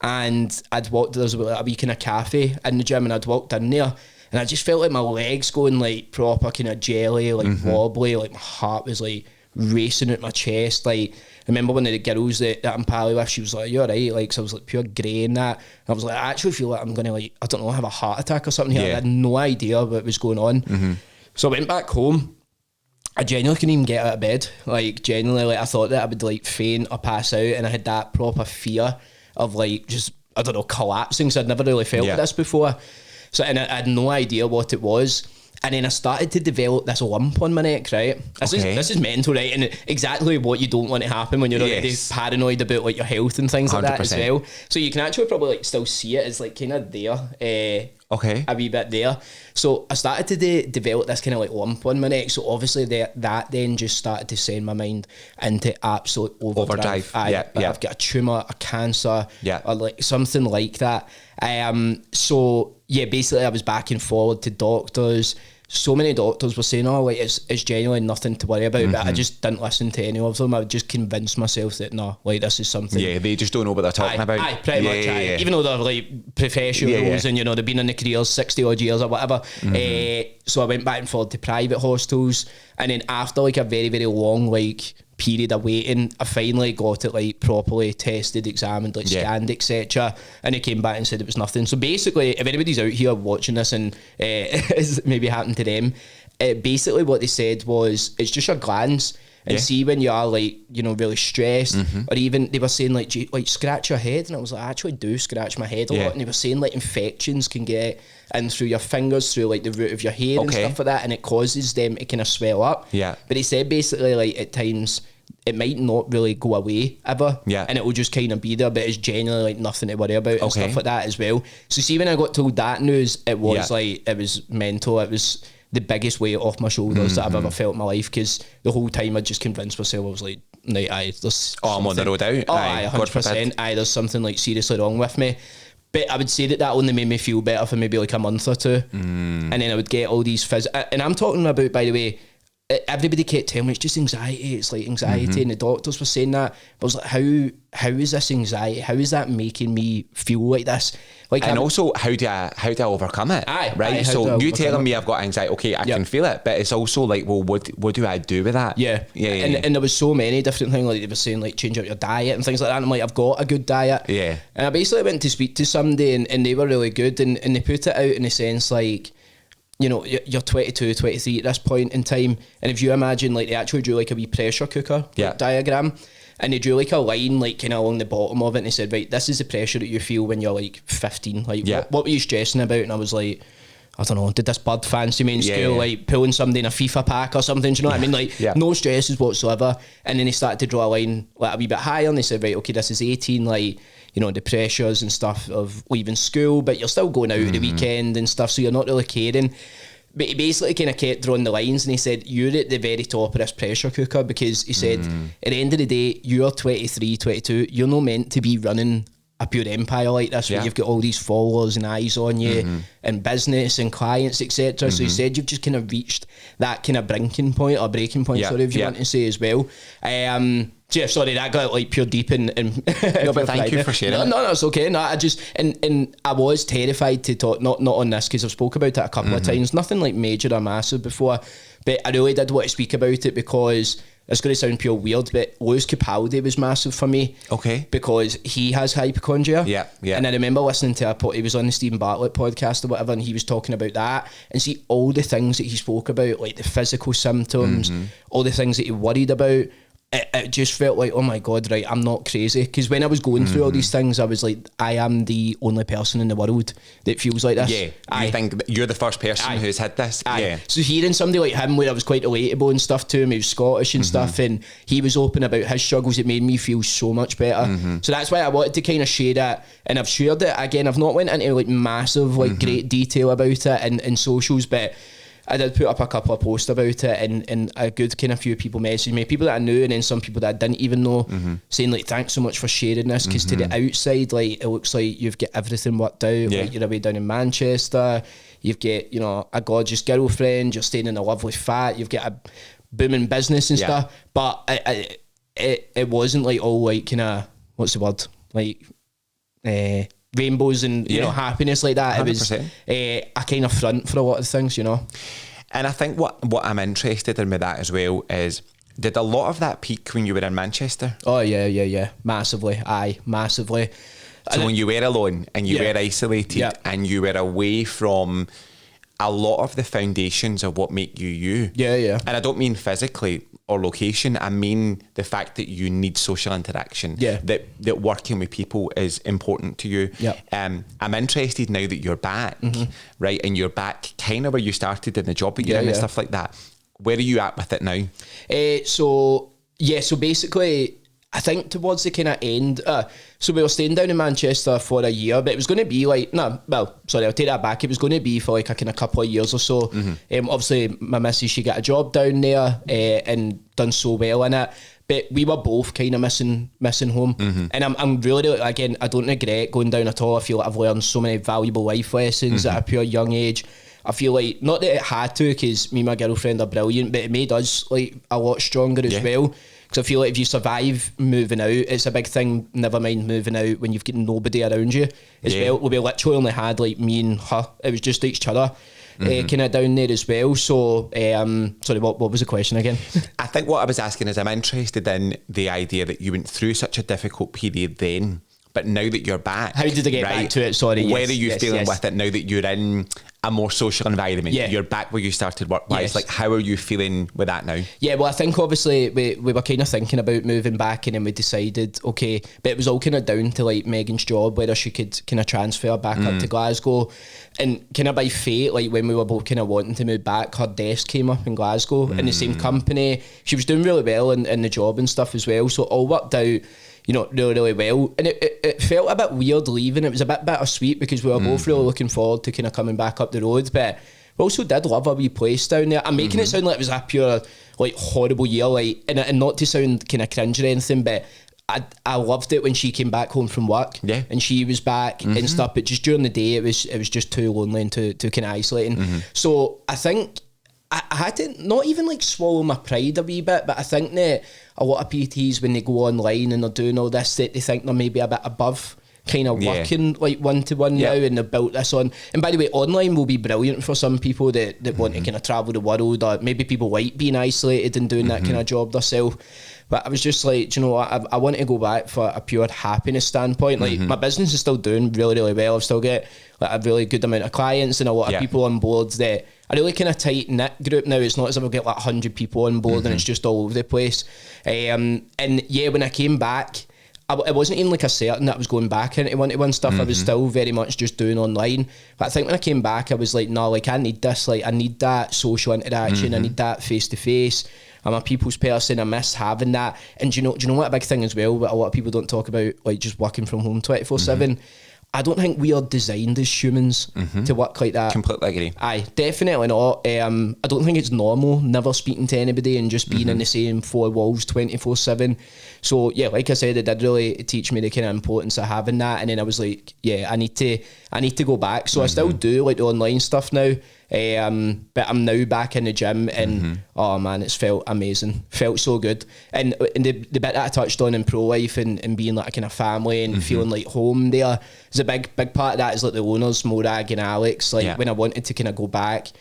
And there was a wee kind of cafe in the gym, and I'd walked in there, and I just felt like my legs going, like, proper kind of jelly, like, wobbly, like, my heart was, like, racing at my chest. Like, I remember one of the girls that I'm pally with, she was like, "You alright?" Like, so I was like pure grey and that. And I was like, I actually feel like I'm gonna, like, I don't know, have a heart attack or something here. I had no idea what was going on. So I went back home. I genuinely couldn't even get out of bed. Like, genuinely, like, I thought that I would, like, faint or pass out, and I had that proper fear of, like, just, I don't know, collapsing. So I'd never really felt this before. So, and I had no idea what it was. And then I started to develop this lump on my neck, right? This is mental, right? And exactly what you don't want to happen when you're already paranoid about, like, your health and things like 100%. That as well. So you can actually probably, like, still see it. It's, like, kind of there. A wee bit there. So I started to develop this kind of, like, lump on my neck. So obviously that then just started to send my mind into absolute overdrive. I've got a tumour, a cancer, or, like, something like that. So yeah, basically I was back and forward to doctors. So many doctors were saying, "Oh, like, it's genuinely nothing to worry about," but I just didn't listen to any of them. I would just convince myself that no, like, this is something. Yeah, they just don't know what they're talking about. Pretty much. Even though they're, like, professionals and, you know, they've been in the careers 60 odd years or whatever. So I went back and forward to private hospitals, and then after, like, a very, very long, like, period of waiting, I finally got it, like, properly tested, examined, like, scanned, etc. And they came back and said it was nothing. So basically, if anybody's out here watching this and it's maybe happened to them, basically what they said was it's just your glands. And see, when you are, like, you know, really stressed, or even they were saying, like, scratch your head, and I was like, I actually do scratch my head a lot. And they were saying, like, infections can get in through your fingers, through, like, the root of your hair and stuff like that, and it causes them to kind of swell up. But he said basically, like, at times it might not really go away ever, and it will just kind of be there, but it's genuinely, like, nothing to worry about and stuff like that as well. So see, when I got told that news, it was like, it was mental. It was the biggest weight off my shoulders that I've ever felt in my life, because the whole time I just convinced myself, I was like, there's I'm on the road out. 100%. There's something, like, seriously wrong with me. But I would say that only made me feel better for maybe, like, a month or two. And then I would get all these and I'm talking about, by the way, everybody kept telling me it's just anxiety, it's like anxiety, and the doctors were saying that, but I was like, how is this anxiety, how is that making me feel like this? Like, and also, how do I overcome it? Right? So you telling me I've got anxiety, okay, I can feel it, but it's also like, well, what do I do with that? And there was so many different things, like they were saying, like, change out your diet and things like that, and I'm like, I've got a good diet, and I basically went to speak to somebody, and they were really good, and they put it out in a sense, like, you know, you're 22, 23 at this point in time, and if you imagine, like, they actually drew, like, a wee pressure cooker diagram, and they drew, like, a line, like, kind of along the bottom of it, and they said, right, this is the pressure that you feel when you're, like, 15, like, what were you stressing about? And I was like, I don't know, did this bird fancy me in school, like, pulling somebody in a FIFA pack or something, do you know what I mean? Like, no stresses whatsoever. And then they started to draw a line, like, a wee bit higher, and they said, right, okay, this is 18, like, you know, the pressures and stuff of leaving school, but you're still going out at the weekend and stuff, so you're not really caring. But he basically kind of kept drawing the lines, and he said, you're at the very top of this pressure cooker, because he said, at the end of the day, you're 23, 22, you're not meant to be running a pure empire like this, where you've got all these followers and eyes on you, and business and clients, etc. So he said you've just kind of reached that kind of breaking point, sorry, if you want to say as well. Sorry, that got, like, pure deep and no, but thank you for sharing. No, it's okay. No, I just and I was terrified to talk, not on this, because I've spoke about it a couple of times, nothing like major or massive before, but I really did want to speak about it, because it's going to sound pure weird, but Lewis Capaldi was massive for me. Okay. Because he has hypochondria. And I remember listening to he was on the Stephen Bartlett podcast or whatever, and he was talking about that, and see all the things that he spoke about, like the physical symptoms, all the things that he worried about. It just felt like, oh my God, right, I'm not crazy. Because when I was going through all these things, I was like, I am the only person in the world that feels like this. You think that you're the first person who's had this? So hearing somebody like him, where I was quite relatable and stuff to him, he was Scottish and stuff, and he was open about his struggles, it made me feel so much better. So that's why I wanted to kind of share that, and I've shared it. Again, I've not went into, like, massive, like, great detail about it in socials, but I did put up a couple of posts about it, and a good kind of few people messaged me, people that I knew, and then some people that I didn't even know, saying like, thanks so much for sharing this, because to the outside, like, it looks like you've got everything worked out. Like, you're away down in Manchester, you've got, you know, a gorgeous girlfriend, you're staying in a lovely flat, you've got a booming business and stuff, but it wasn't like all like kind of, what's the word, like rainbows and you know, happiness like that. 100%. It was a kind of front for a lot of things, you know. And I think what I'm interested in with that as well is, did a lot of that peak when you were in Manchester? Oh yeah, massively. Massively. So when you were alone and you were isolated and you were away from a lot of the foundations of what make you you. Yeah. And I don't mean physically or location, I mean the fact that you need social interaction. Yeah. That working with people is important to you. Yeah. I'm interested now that you're back, right? And you're back kind of where you started in the job that you're in and stuff like that. Where are you at with it now? So basically, I think towards the kind of end, so we were staying down in Manchester for a year, but it was going to be like, I'll take that back. It was going to be for like a kind of couple of years or so. Obviously, my missus, she got a job down there and done so well in it. But we were both kind of missing home. And I'm really, again, I don't regret going down at all. I feel like I've learned so many valuable life lessons at a pure young age. I feel like, not that it had to, because me and my girlfriend are brilliant, but it made us like a lot stronger as well. Because I feel like if you survive moving out, it's a big thing, never mind moving out when you've got nobody around you as well. We literally only had like me and her. It was just each other kind of down there as well. So, sorry, what was the question again? I think what I was asking is, I'm interested in the idea that you went through such a difficult period then, but now that you're back, how did I get back to it? Sorry, where are you feeling with it now that you're in a more social environment? You're back where you started work-wise. Like, how are you feeling with that now? Yeah, well, I think obviously we were kind of thinking about moving back, and then we decided, okay, but it was all kind of down to like Megan's job, whether she could kind of transfer back up to Glasgow. And kind of by fate, like when we were both kind of wanting to move back, her desk came up in Glasgow in the same company. She was doing really well in the job and stuff as well, so it all worked out, you know, really, really well. And it felt a bit weird leaving. It was a bit bittersweet because we were both really looking forward to kind of coming back up the road, but we also did love our wee place down there. I'm making it sound like it was a pure, like, horrible year, like, and not to sound kind of cringe or anything, but I loved it when she came back home from work and she was back and stuff, but just during the day it was just too lonely and too kind of isolating. So I think I had to not even like swallow my pride a wee bit, but I think that a lot of PTs, when they go online and they're doing all this, they think they're maybe a bit above kind of working like one-to-one now, and they've built this on. And by the way, online will be brilliant for some people that want to kind of travel the world, or maybe people like being isolated and doing that kind of job themselves. But I was just like, do you know what, I want to go back for a pure happiness standpoint. Like, my business is still doing really, really well. I've still got like a really good amount of clients and a lot of people on board, that a really kind of tight knit group now. It's not as if I've got like 100 people on board and it's just all over the place. And yeah, when I came back, it wasn't even like a certain that I was going back into one-to-one stuff. I was still very much just doing online. But I think when I came back, I was like, no, like, I need this. Like, I need that social interaction. I need that face-to-face. I'm a people's person. I miss having that. And do you know what a big thing as well, but a lot of people don't talk about, like, just working from home 24/7. I don't think we are designed as humans to work like that. Completely agree. Aye, definitely not. I don't think it's normal, never speaking to anybody and just being in the same four walls 24/7. So yeah, like I said, it did really teach me the kind of importance of having that. And then I was like, yeah, I need to go back. So I still do like the online stuff now. But I'm now back in the gym, and oh man, it's felt amazing. Felt so good. And the bit that I touched on in pro life and being like a kind of family and feeling like home there is a big part of that. Is like the owners, Morag and Alex. Like when I wanted to kind of go back,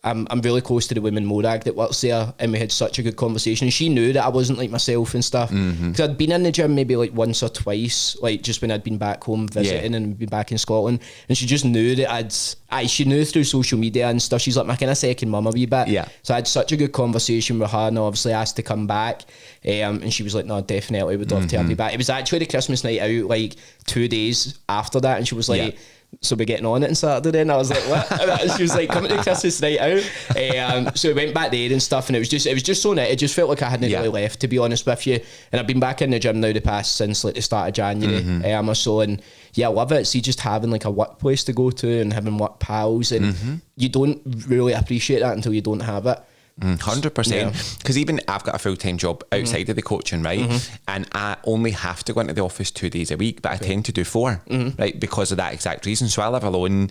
I'm really close to the women Morag that works there, and we had such a good conversation. She knew that I wasn't like myself and stuff, because I'd been in the gym maybe like once or twice, like just when I'd been back home visiting and been back in Scotland, and she just knew that she knew through social media and stuff. She's like my kind of second mum a wee bit. So I had such a good conversation with her, and I obviously asked to come back, and she was like, no, definitely would love to have me back. It was actually the Christmas night out, like 2 days after that, and she was like, so we're getting on it on Saturday then. I was like, what? And she was like, come to Christmas night out. So we went back there and stuff, and it was just so neat. It just felt like I hadn't really left, to be honest with you. And I've been back in the gym now since like the start of January or so, and yeah, I love it. See, just having like a workplace to go to and having work pals, and you don't really appreciate that until you don't have it. 100%. Because even I've got a full-time job outside of the coaching, right? And I only have to go into the office 2 days a week, but I tend to do 4, right? Because of that exact reason. So I live alone.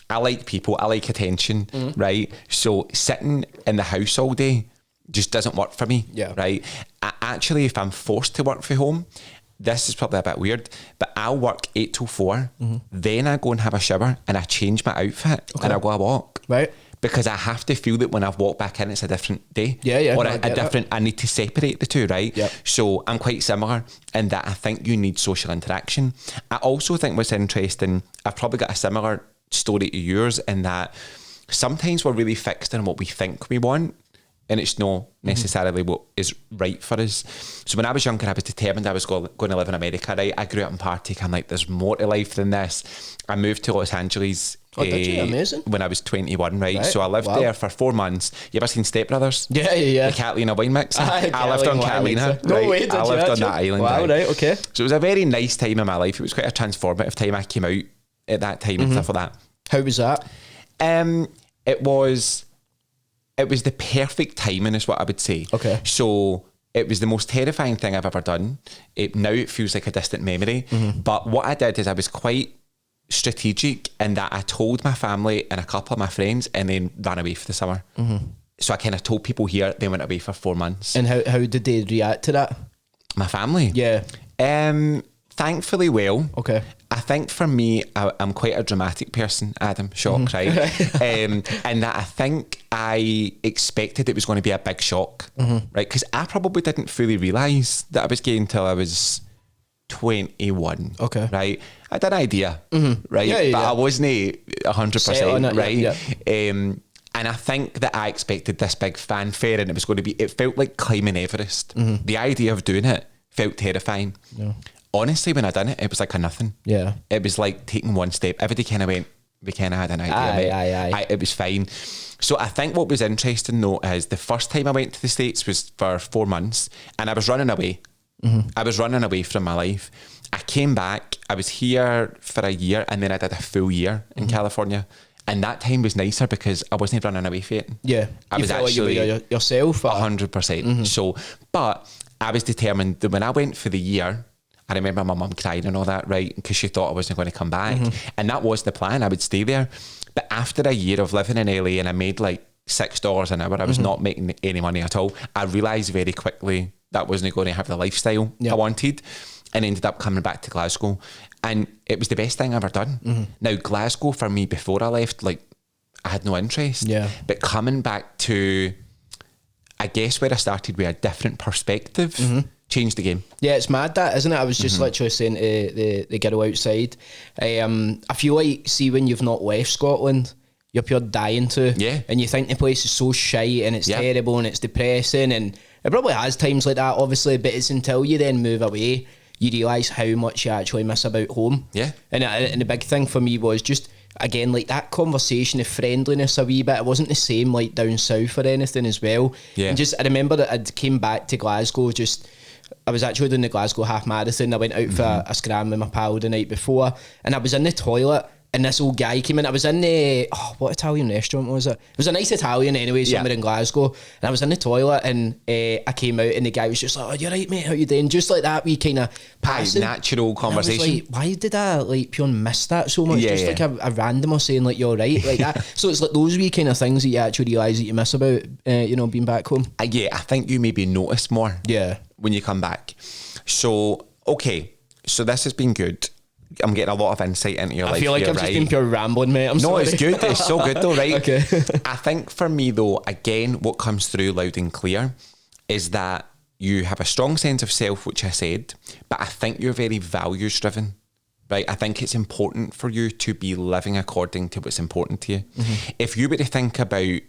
I like people. I like attention, right? So sitting in the house all day just doesn't work for me, right? Actually, if I'm forced to work from home, this is probably a bit weird, but I'll work 8 till 4, then I go and have a shower and I change my outfit and I go a walk. Right. Because I have to feel that when I've walked back in, it's a different day. Or a different, I need to separate the two, right? Yep. So I'm quite similar in that I think you need social interaction. I also think what's interesting, I've probably got a similar story to yours in that sometimes we're really fixed on what we think we want, and it's not necessarily what is right for us. So when I was younger, I was determined I was going to live in America, right? I grew up in Partick. I'm like, there's more to life than this. I moved to Los Angeles. Did you? Amazing. When I was 21, right? So I lived there for 4 months. You ever seen Step Brothers? Yeah. The Catalina wine mix. I lived on Catalina. No way, did I lived you on that island. Wow, right, okay. So it was a very nice time in my life. It was quite a transformative time. I came out at that time and stuff like that. How was that? It was the perfect timing is what I would say. Okay. So it was the most terrifying thing I've ever done. Now it feels like a distant memory. But what I did is I was quite strategic in that I told my family and a couple of my friends and then ran away for the summer. So I kind of told people here, they went away for 4 months. And how did they react to that? My family? Yeah. Thankfully well. Okay. I think for me, I'm quite a dramatic person, Adam. Shock, right? And that I think I expected it was going to be a big shock, right? Because I probably didn't fully realise that I was gay until I was 21. Okay. Right? I had an idea, right? But I wasn't 100%, right? Yeah. And I think that I expected this big fanfare and it felt like climbing Everest. The idea of doing it felt terrifying. Yeah. Honestly, when I done it, it was like a nothing. Yeah. It was like taking one step. Everybody kind of went, we kind of had an idea. Aye. It was fine. So I think what was interesting though is the first time I went to the States was for 4 months and I was running away. I was running away from my life. I came back, I was here for a year and then I did a full year in California. And that time was nicer because I wasn't running away for it. Yeah. I was actually like yourself. 100%. So, but I was determined that when I went for the year, I remember my mum crying and all that, right? Because she thought I wasn't going to come back. And that was the plan. I would stay there. But after a year of living in LA and I made like $6 an hour, I was not making any money at all. I realised very quickly that wasn't going to have the lifestyle I wanted and ended up coming back to Glasgow. And it was the best thing I've ever done. Now, Glasgow for me before I left, like I had no interest. Yeah. But coming back to, I guess where I started with a different perspective, changed the game. Yeah, it's mad that, isn't it? I was just literally saying to the girl outside, I feel like, see, when you've not left Scotland, you're pure dying to. Yeah. And you think the place is so shite and it's terrible and it's depressing, and it probably has times like that, obviously, but it's until you then move away, you realise how much you actually miss about home. Yeah. And the big thing for me was just, again, like that conversation, the friendliness a wee bit. It wasn't the same like down south or anything as well. Yeah. And just, I remember that I'd came back to Glasgow, I was actually doing the Glasgow half marathon. I went out for a scram with my pal the night before, and I was in the toilet and this old guy came in. I was in the, what Italian restaurant was it? It was a nice Italian anyway, somewhere in Glasgow. And I was in the toilet and I came out and the guy was just like, oh, you're right, mate, how you doing? Just like that, we kind of passing. Natural conversation. I was like, why did I like pure miss that so much? Just like a randomer saying like, you're right, like that. So it's like those wee kind of things that you actually realise that you miss about, being back home. Yeah, I think you maybe notice more. Yeah. When you come back. So, okay, so this has been good. I'm getting a lot of insight into your life. I feel like I've just been pure rambling, mate. I'm sorry. No, it's good. It's so good though, right? Okay. I think for me though, again, what comes through loud and clear is that you have a strong sense of self, which I said, but I think you're very values driven, right? I think it's important for you to be living according to what's important to you. If you were to think about,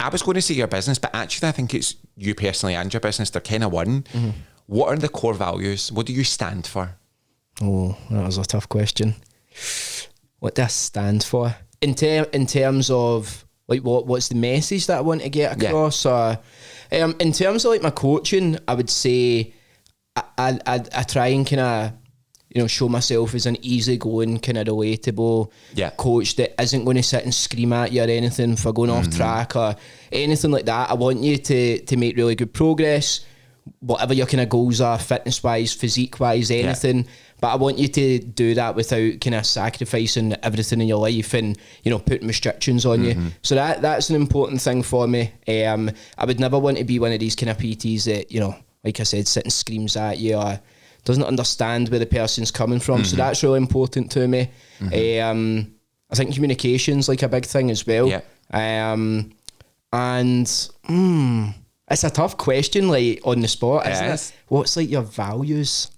I was going to say your business, but actually I think it's you personally and your business, they're kind of one. What are the core values? What do you stand for? Oh, that was a tough question. what do I stand for? In terms of like what's the message that I want to get across? Or in terms of like my coaching, I would say I try and kind of, you know, show myself as an easygoing, kind of relatable coach that isn't going to sit and scream at you or anything for going off track or anything like that. I want you to make really good progress, whatever your kind of goals are, fitness wise, physique wise, anything. But I want you to do that without kind of sacrificing everything in your life and, you know, putting restrictions on you. So that's an important thing for me. I would never want to be one of these kind of PTs that, you know, like I said, sit and screams at you or doesn't understand where the person's coming from. So that's really important to me. I think communication's like a big thing as well. And it's a tough question, like on the spot, isn't it? What's like your values?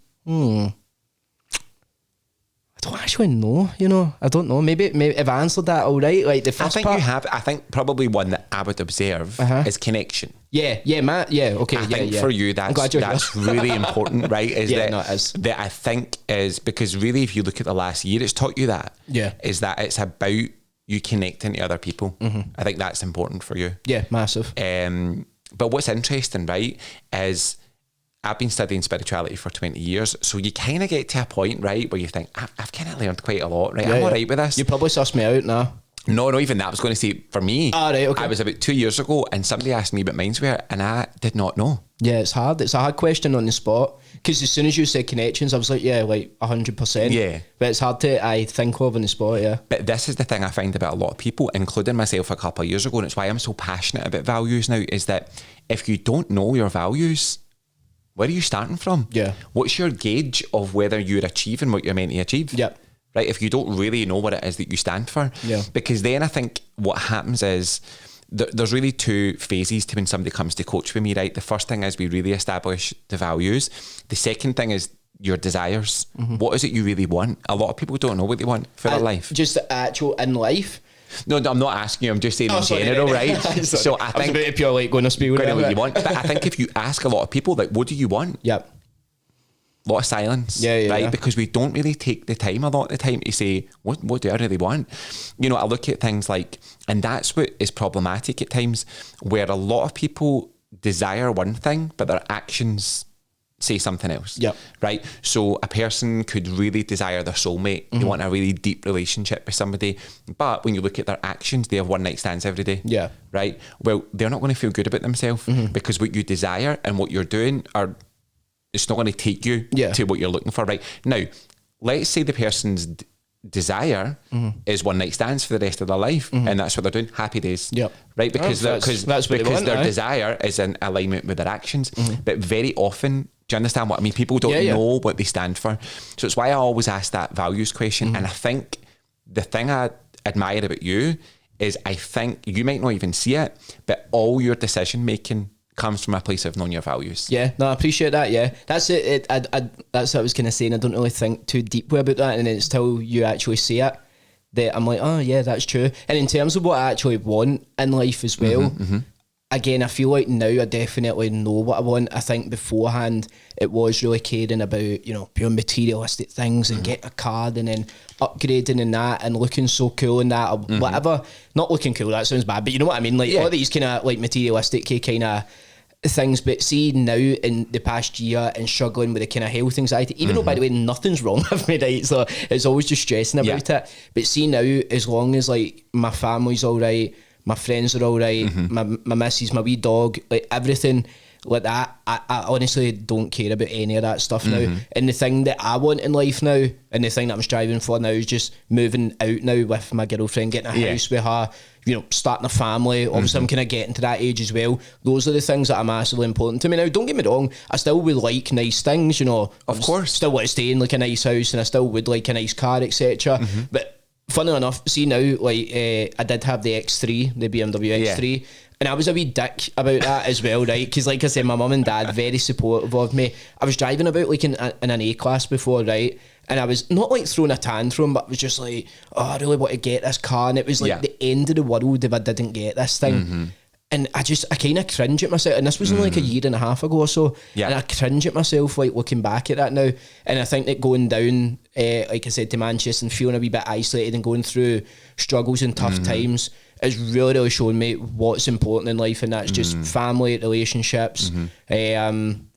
I don't actually know, you know. I don't know. Maybe I've answered that all right. Like the first part. I think you have. I think probably one that I would observe is connection. Okay. I think for you that's really important, right? That I think is because really, if you look at the last year, it's taught you that. Is that it's about you connecting to other people. I think that's important for you. Yeah, massive. But what's interesting, right, is I've been studying spirituality for 20 years, so you kind of get to a point, right, where you think, I've kind of learned quite a lot, right? I'm all right with this. You probably sussed me out now. No, not even that. I was going to say, for me, okay. I was about 2 years ago and somebody asked me what mines were and I did not know. Yeah, it's hard. It's a hard question on the spot because as soon as you said connections, I was like, like 100%. Yeah. But it's hard to think of on the spot, But this is the thing I find about a lot of people, including myself a couple of years ago, and it's why I'm so passionate about values now, is that if you don't know your values, where are you starting from? What's your gauge of whether you're achieving what you're meant to achieve? Right, if you don't really know what it is that you stand for. Because then I think what happens is there's really two phases to when somebody comes to coach with me, right? The first thing is we really establish the values. The second thing is your desires. What is it you really want? A lot of people don't know what they want for their life. Just the actual in life? No, I'm not asking you. I'm just saying in general, right? So I think if you're like going to spiel what you want. But I think if you ask a lot of people, like, what do you want? A lot of silence, right? Because we don't really take the time a lot of the time to say, what do I really want? You know, I look at things like, and that's what is problematic at times, where a lot of people desire one thing, but their actions say something else, right? So a person could really desire their soulmate. They want a really deep relationship with somebody, but when you look at their actions, they have one night stands every day, right? Well, they're not going to feel good about themselves because what you desire and what you're doing it's not going to take you to what you're looking for, right? Now, let's say the person's desire is one night stands for the rest of their life, and that's what they're doing. Happy days, right? Because their desire is in alignment with their actions. But very often, do you understand what I mean? People don't know what they stand for. So it's why I always ask that values question. And I think the thing I admire about you is I think you might not even see it, but all your decision making comes from a place of knowing your values. I appreciate that. That's it. That's what I was kind of saying. I don't really think too deeply about that, and it's till you actually see it that I'm like, oh yeah, that's true. And in terms of what I actually want in life as well, again, I feel like now I definitely know what I want. I think beforehand it was really caring about, you know, pure materialistic things and getting a card and then upgrading and that and looking so cool and that or whatever. Not looking cool, that sounds bad, but you know what I mean? Like all these kind of like materialistic kind of things. But see now in the past year and struggling with the kind of health anxiety, even though by the way nothing's wrong with me, right? So it's always just stressing about it. But see now, as long as like my family's all right, my friends are all right, my missus, my wee dog, like everything like that, I honestly don't care about any of that stuff now. And the thing that I want in life now, and the thing that I'm striving for now, is just moving out now with my girlfriend, getting a house with her, you know, starting a family. Obviously I'm kind of getting to that age as well. Those are the things that are massively important to me. Now don't get me wrong, I still would like nice things, you know, of course, still want to stay in like a nice house, and I still would like a nice car, etc. But funny enough, see now, like I did have the X3, the BMW X3, and I was a wee dick about that as well, right? Because like I said, my mum and dad very supportive of me. I was driving about like in an A-class before, right? And I was not like throwing a tantrum, but I was just like, oh, I really want to get this car. And it was like the end of the world if I didn't get this thing. And I kind of cringe at myself. And this was only like a year and a half ago or so. Yeah. And I cringe at myself, like, looking back at that now. And I think that going down, like I said, to Manchester and feeling a wee bit isolated and going through struggles and tough times has really, really shown me what's important in life. And that's just family, relationships.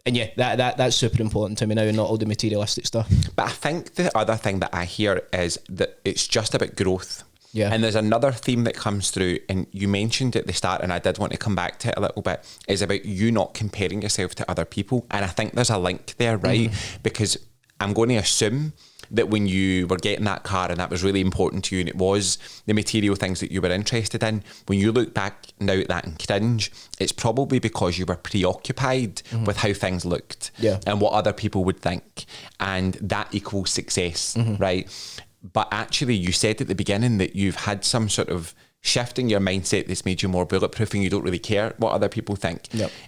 And yeah, that's super important to me now, and not all the materialistic stuff. But I think the other thing that I hear is that it's just about growth. Yeah. And there's another theme that comes through, and you mentioned at the start, and I did want to come back to it a little bit, is about you not comparing yourself to other people. And I think there's a link there, right? Because I'm going to assume that when you were getting that car and that was really important to you and it was the material things that you were interested in, when you look back now at that and cringe, it's probably because you were preoccupied with how things looked and what other people would think, and that equals success, right? But actually you said at the beginning that you've had some sort of shift in your mindset that's made you more bulletproof, and you don't really care what other people think.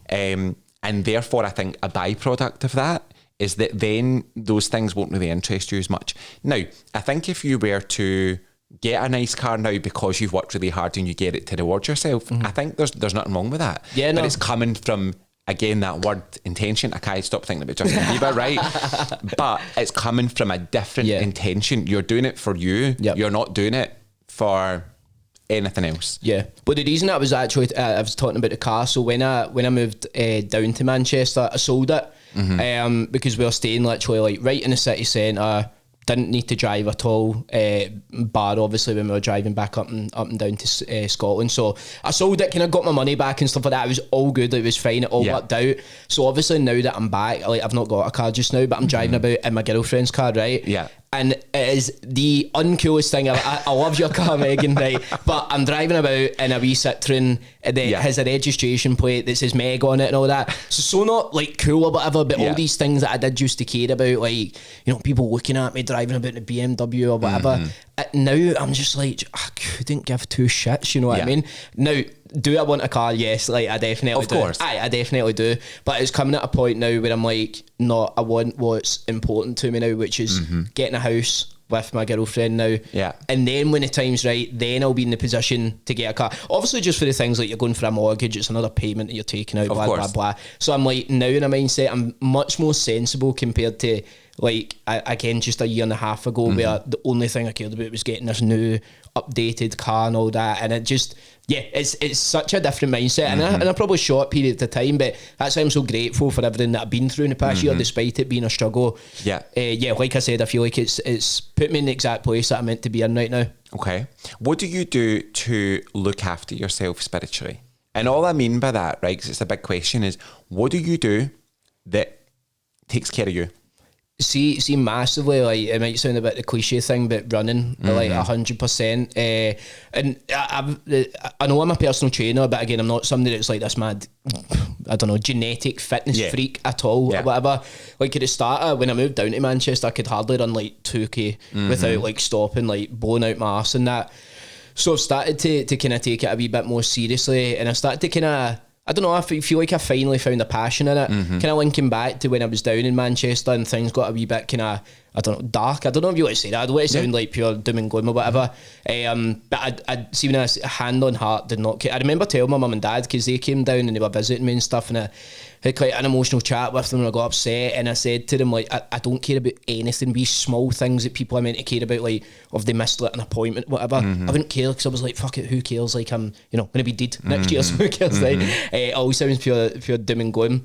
And therefore I think a byproduct of that is that then those things won't really interest you as much. Now, I think if you were to get a nice car now because you've worked really hard and you get it to reward yourself, I think there's nothing wrong with that. Yeah, but it's coming from, again, that word intention. I can't stop thinking about Justin Bieber, right? But it's coming from a different intention. You're doing it for you. You're not doing it for anything else. Yeah. But the reason I was actually, I was talking about the car. So when I moved down to Manchester, I sold it. Because we were staying literally like right in the city centre, didn't need to drive at all, bar obviously when we were driving back up and down to Scotland. So I sold it, kind of got my money back and stuff like that. It was all good, it was fine, it all worked out. So obviously now that I'm back, like I've not got a car just now, but I'm driving about in my girlfriend's car, right? Yeah. And it is the uncoolest thing. I love your car, Megan, right? But I'm driving about in a wee Citroen that has a registration plate that says Meg on it and all that. So not like cool or whatever, but all these things that I did used to care about, like, you know, people looking at me driving about in a BMW or whatever. Now I'm just like, I couldn't give two shits, you know what I mean? Now, do I want a car? Yes, like I definitely do. Of course. I definitely do. But it's coming at a point now where I'm like, no, I want what's important to me now, which is getting a house with my girlfriend now. Yeah. And then when the time's right, then I'll be in the position to get a car. Obviously just for the things like you're going for a mortgage, it's another payment that you're taking out, blah, blah, blah. So I'm like, now in a mindset, I'm much more sensible compared to like, again, just a year and a half ago where the only thing I cared about was getting this new updated car and all that. And it just, it's such a different mindset and a probably short period of time, but that's why I'm so grateful for everything that I've been through in the past year, despite it being a struggle. Like I said, I feel like it's put me in the exact place that I'm meant to be in right now. Okay. What do you do to look after yourself spiritually? And all I mean by that, right, because it's a big question, is what do you do that takes care of you? See, massively, like, it might sound a bit the cliche thing, but running, like 100%. And I know I'm a personal trainer, but again, I'm not somebody that's like this mad, I don't know, genetic fitness freak at all or whatever. Like at the start, when I moved down to Manchester, I could hardly run like 2K without like stopping, like blowing out my arse and that. So I've started to kind of take it a wee bit more seriously, and I started to kind of, I don't know, I feel like I finally found a passion in it. Kind of linking back to when I was down in Manchester and things got a wee bit kind of, I don't know, dark. I don't know if you want to say that. I don't want to sound like pure doom and gloom or whatever. But I see, when I hand on heart did not care. I remember telling my mum and dad, because they came down and they were visiting me and stuff, and I had quite an emotional chat with them and I got upset, and I said to them, like, I don't care about anything, these small things that people are meant to care about, like if they missed like an appointment, whatever. I wouldn't care, because I was like, fuck it, who cares? Like, I'm, you know, going to be dead next year, so who cares? It all sounds pure doom and gloom.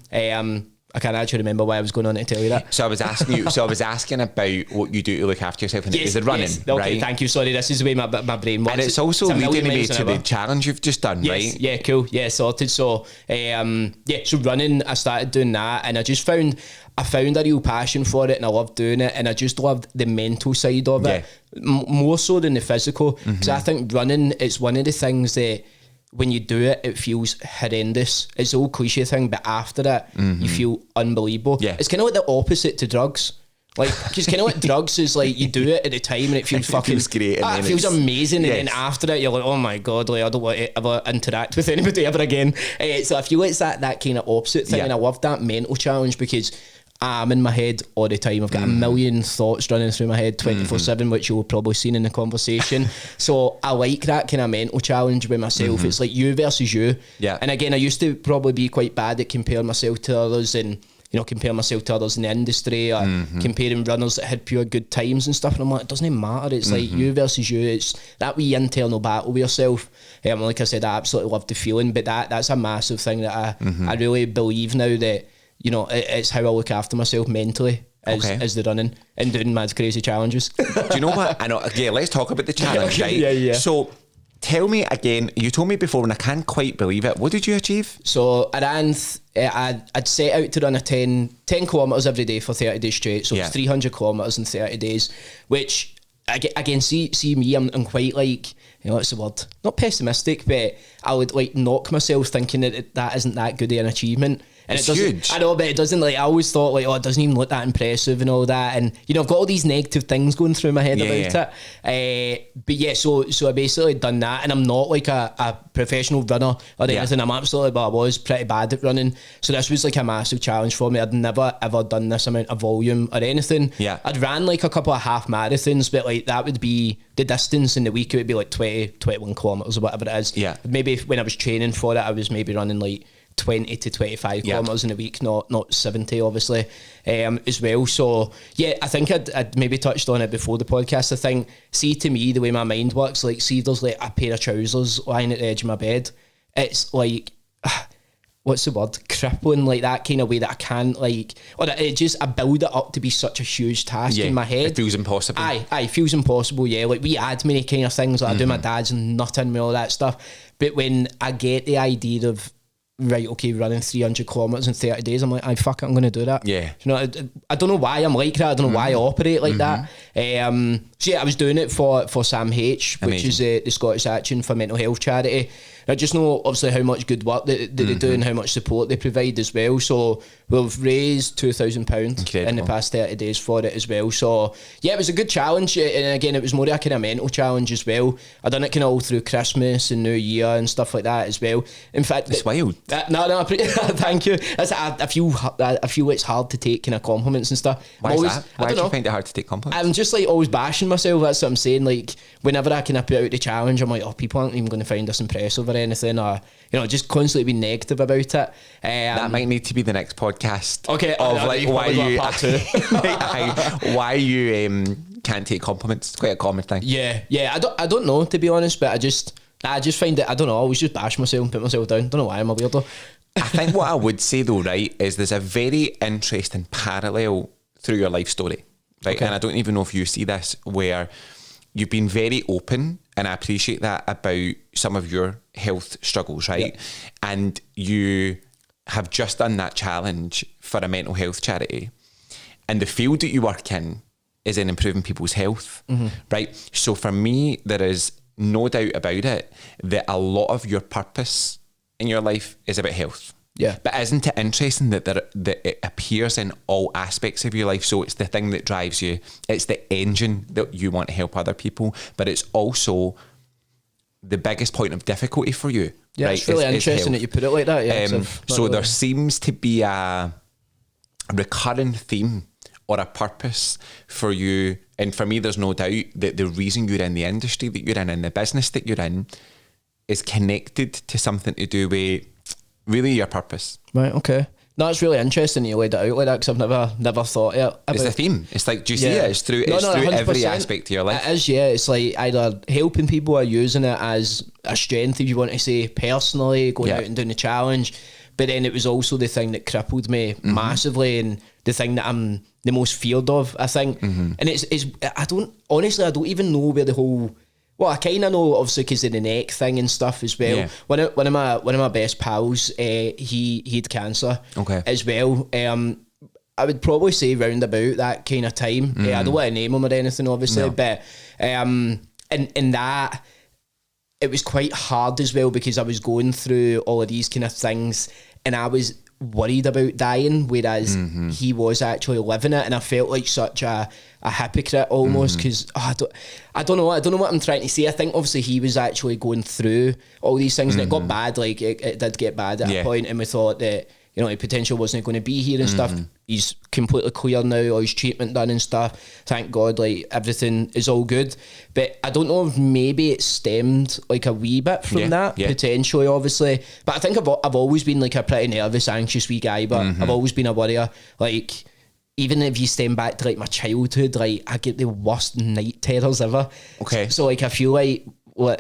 I can't actually remember why I was going on to tell you that. So I was asking you. So I was asking about what you do to look after yourself, and it was the running, okay, right? Thank you. Sorry, this is the way my brain works. And it's also leading me to the challenge you've just done, right? Yeah, cool. Yeah, sorted. So, so running, I started doing that, and I found a real passion for it, and I loved doing it, and I just loved the mental side of it more so than the physical. Because I think running is one of the things that, when you do it, it feels horrendous. It's the old cliche thing, but after it, you feel unbelievable. Yeah. It's kind of like the opposite to drugs. Like, because kind of like drugs is like, you do it at the time and it feels fucking... It feels great. It feels amazing. And then after it, you're like, oh my God, like, I don't want to ever interact with anybody ever again. So I feel it's that kind of opposite thing. And I love that mental challenge, because I'm in my head all the time. I've got a million thoughts running through my head 24/7, which you'll probably seen in the conversation. So I like that kind of mental challenge with myself. It's like you versus you. Yeah. And again, I used to probably be quite bad at comparing myself to others and, you know, comparing myself to others in the industry or comparing runners that had pure good times and stuff. And I'm like, it doesn't even matter. It's like you versus you. It's that wee internal battle with yourself. Like I said, I absolutely love the feeling, but that's a massive thing that I really believe now that, you know, it's how I look after myself mentally as the running and doing mad crazy challenges. Do you know what? I know. Yeah, let's talk about the challenge, right? Yeah. So tell me again, you told me before and I can't quite believe it. What did you achieve? So I ran, I'd set out to run a 10 kilometres every day for 30 days straight. So it's 300 kilometres in 30 days, which again, see me, I'm quite like, you know, what's the word? Not pessimistic, but I would like knock myself thinking that isn't that good of an achievement. And it's it doesn't, huge. I know, but it doesn't, like, I always thought, like, oh, it doesn't even look that impressive and all that. And, you know, I've got all these negative things going through my head about it. But yeah, so I basically done that. And I'm not like a professional runner or anything. I'm absolutely, but I was pretty bad at running. So this was like a massive challenge for me. I'd never ever done this amount of volume or anything. Yeah. I'd ran like a couple of half marathons, but like that would be the distance in the week. It would be like 21 kilometres or whatever it is. Yeah. Maybe when I was training for it, I was maybe running like 20 to 25 kilometres in a week, not 70 obviously, as well. So yeah, I think I'd maybe touched on it before the podcast. I think, see, to me, the way my mind works, like, see, there's like a pair of trousers lying at the edge of my bed. It's like, what's the word? Crippling, like that kind of way that I can't, like, or it just, I build it up to be such a huge task in my head. It feels impossible. Aye, it feels impossible, yeah. Like, we add many kind of things, like I do my dad's and nothing with all that stuff. But when I get the idea of, right, okay, running 300 kilometres in 30 days, I'm like, fuck it, I'm going to do that. Yeah. You know, I don't know why I'm like that. I don't know why I operate like that. So yeah, I was doing it for Sam H, which is the Scottish Action for Mental Health charity. And I just know, obviously, how much good work they do and how much support they provide as well. So we've raised £2,000 in the past 30 days for it as well. So yeah, it was a good challenge. And again, it was more a kind of mental challenge as well. I done it kind of all through Christmas and New Year and stuff like that as well. In fact, it's wild. No, thank you. I feel it's hard to take kind of compliments and stuff. Why is that? Why do you find it hard to take compliments? I'm just like always bashing myself. That's what I'm saying. Like, whenever I kind of put out the challenge, I'm like, oh, people aren't even going to find this impressive or anything, or, you know, just constantly being negative about it. That might need to be the next podcast. Okay, of like why you can't take compliments. It's quite a common thing. Yeah. I don't know, to be honest, but I just find it, I don't know, I always just bash myself and put myself down. Don't know why I'm a weirdo. I think what I would say though, right, is there's a very interesting parallel through your life story, right? Okay. And I don't even know if you see this, where you've been very open, and I appreciate that, about some of your health struggles, right? Yep. And you have just done that challenge for a mental health charity, and the field that you work in is in improving people's health, right? So for me, there is no doubt about it that a lot of your purpose in your life is about health. Yeah. But isn't it interesting that it appears in all aspects of your life? So it's the thing that drives you. It's the engine that you want to help other people, but it's also the biggest point of difficulty for you. Yeah, right? It's really interesting that you put it like that. Yeah, so there seems to be a recurring theme or a purpose for you. And for me, there's no doubt that the reason you're in the industry that you're in and the business that you're in is connected to something to do with really your purpose. Right, okay. No, it's really interesting you laid it out like that, because I've never thought it. It's a theme. It's like, do you see it? It's through every aspect of your life. It is, yeah. It's like either helping people or using it as a strength, if you want to say, personally, going out and doing the challenge. But then it was also the thing that crippled me massively, and the thing that I'm the most feared of, I think. And it's I don't even know where the whole... Well, I kind of know, obviously, because of the neck thing and stuff as well. Yeah. One of my best pals, he had cancer as well. I would probably say round about that kind of time. I don't want to name him or anything, obviously, but in that, it was quite hard as well, because I was going through all of these kind of things, and I was worried about dying, whereas he was actually living it, and I felt like such a hypocrite almost, because I don't know what I'm trying to say. I think obviously he was actually going through all these things, and it got bad, like it did get bad at a point, and we thought that, you know, he potentially wasn't going to be here and stuff. He's completely clear now, all his treatment done and stuff. Thank God, like, everything is all good. But I don't know if maybe it stemmed like a wee bit from that, potentially, obviously. But I think I've always been like a pretty nervous, anxious wee guy, but I've always been a worrier. Like, even if you stem back to like my childhood, like, I get the worst night terrors ever. Okay. So like, I feel like,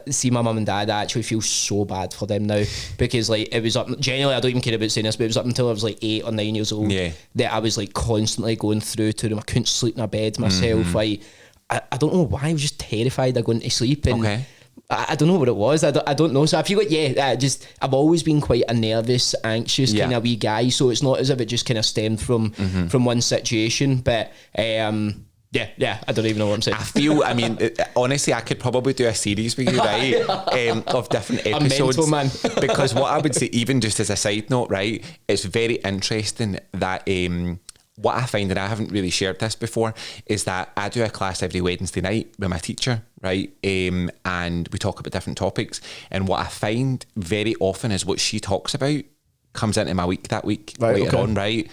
see my mum and dad, I actually feel so bad for them now, because like, it was up, generally I don't even care about saying this, but it was up until I was like 8 or 9 years old that I was like constantly going through to them. I couldn't sleep in a bed myself. Like, I don't know why, I was just terrified of going to sleep, and I don't know what it was. I don't know. So I feel like, I've always been quite a nervous, anxious kind of wee guy, so it's not as if it just kind of stemmed from one situation, but I don't even know what I'm saying. I feel, I mean, honestly, I could probably do a series with you, right, of different episodes. A mental man. Because what I would say, even just as a side note, right, it's very interesting that what I find, and I haven't really shared this before, is that I do a class every Wednesday night with my teacher, right, and we talk about different topics, and what I find very often is what she talks about comes into my week that week later on, right?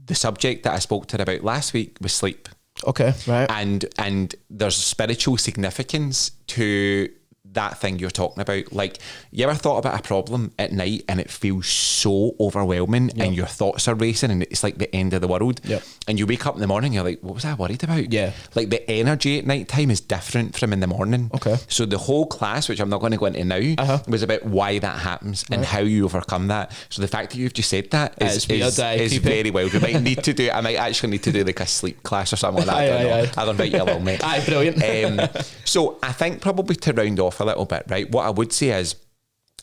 The subject that I spoke to her about last week was sleep. Okay, right. And there's spiritual significance to that thing you're talking about. Like, you ever thought about a problem at night and it feels so overwhelming and your thoughts are racing and it's like the end of the world, and you wake up in the morning, you're like, what was I worried about? Like, the energy at night time is different from in the morning. So the whole class, which I'm not going to go into now, was about why that happens and how you overcome that. So the fact that you've just said that is very well. We might need to do, I might actually need to do like a sleep class or something like that. I don't know. I'll invite you along, mate. Brilliant. So I think probably to round off a little bit, right, what I would say is,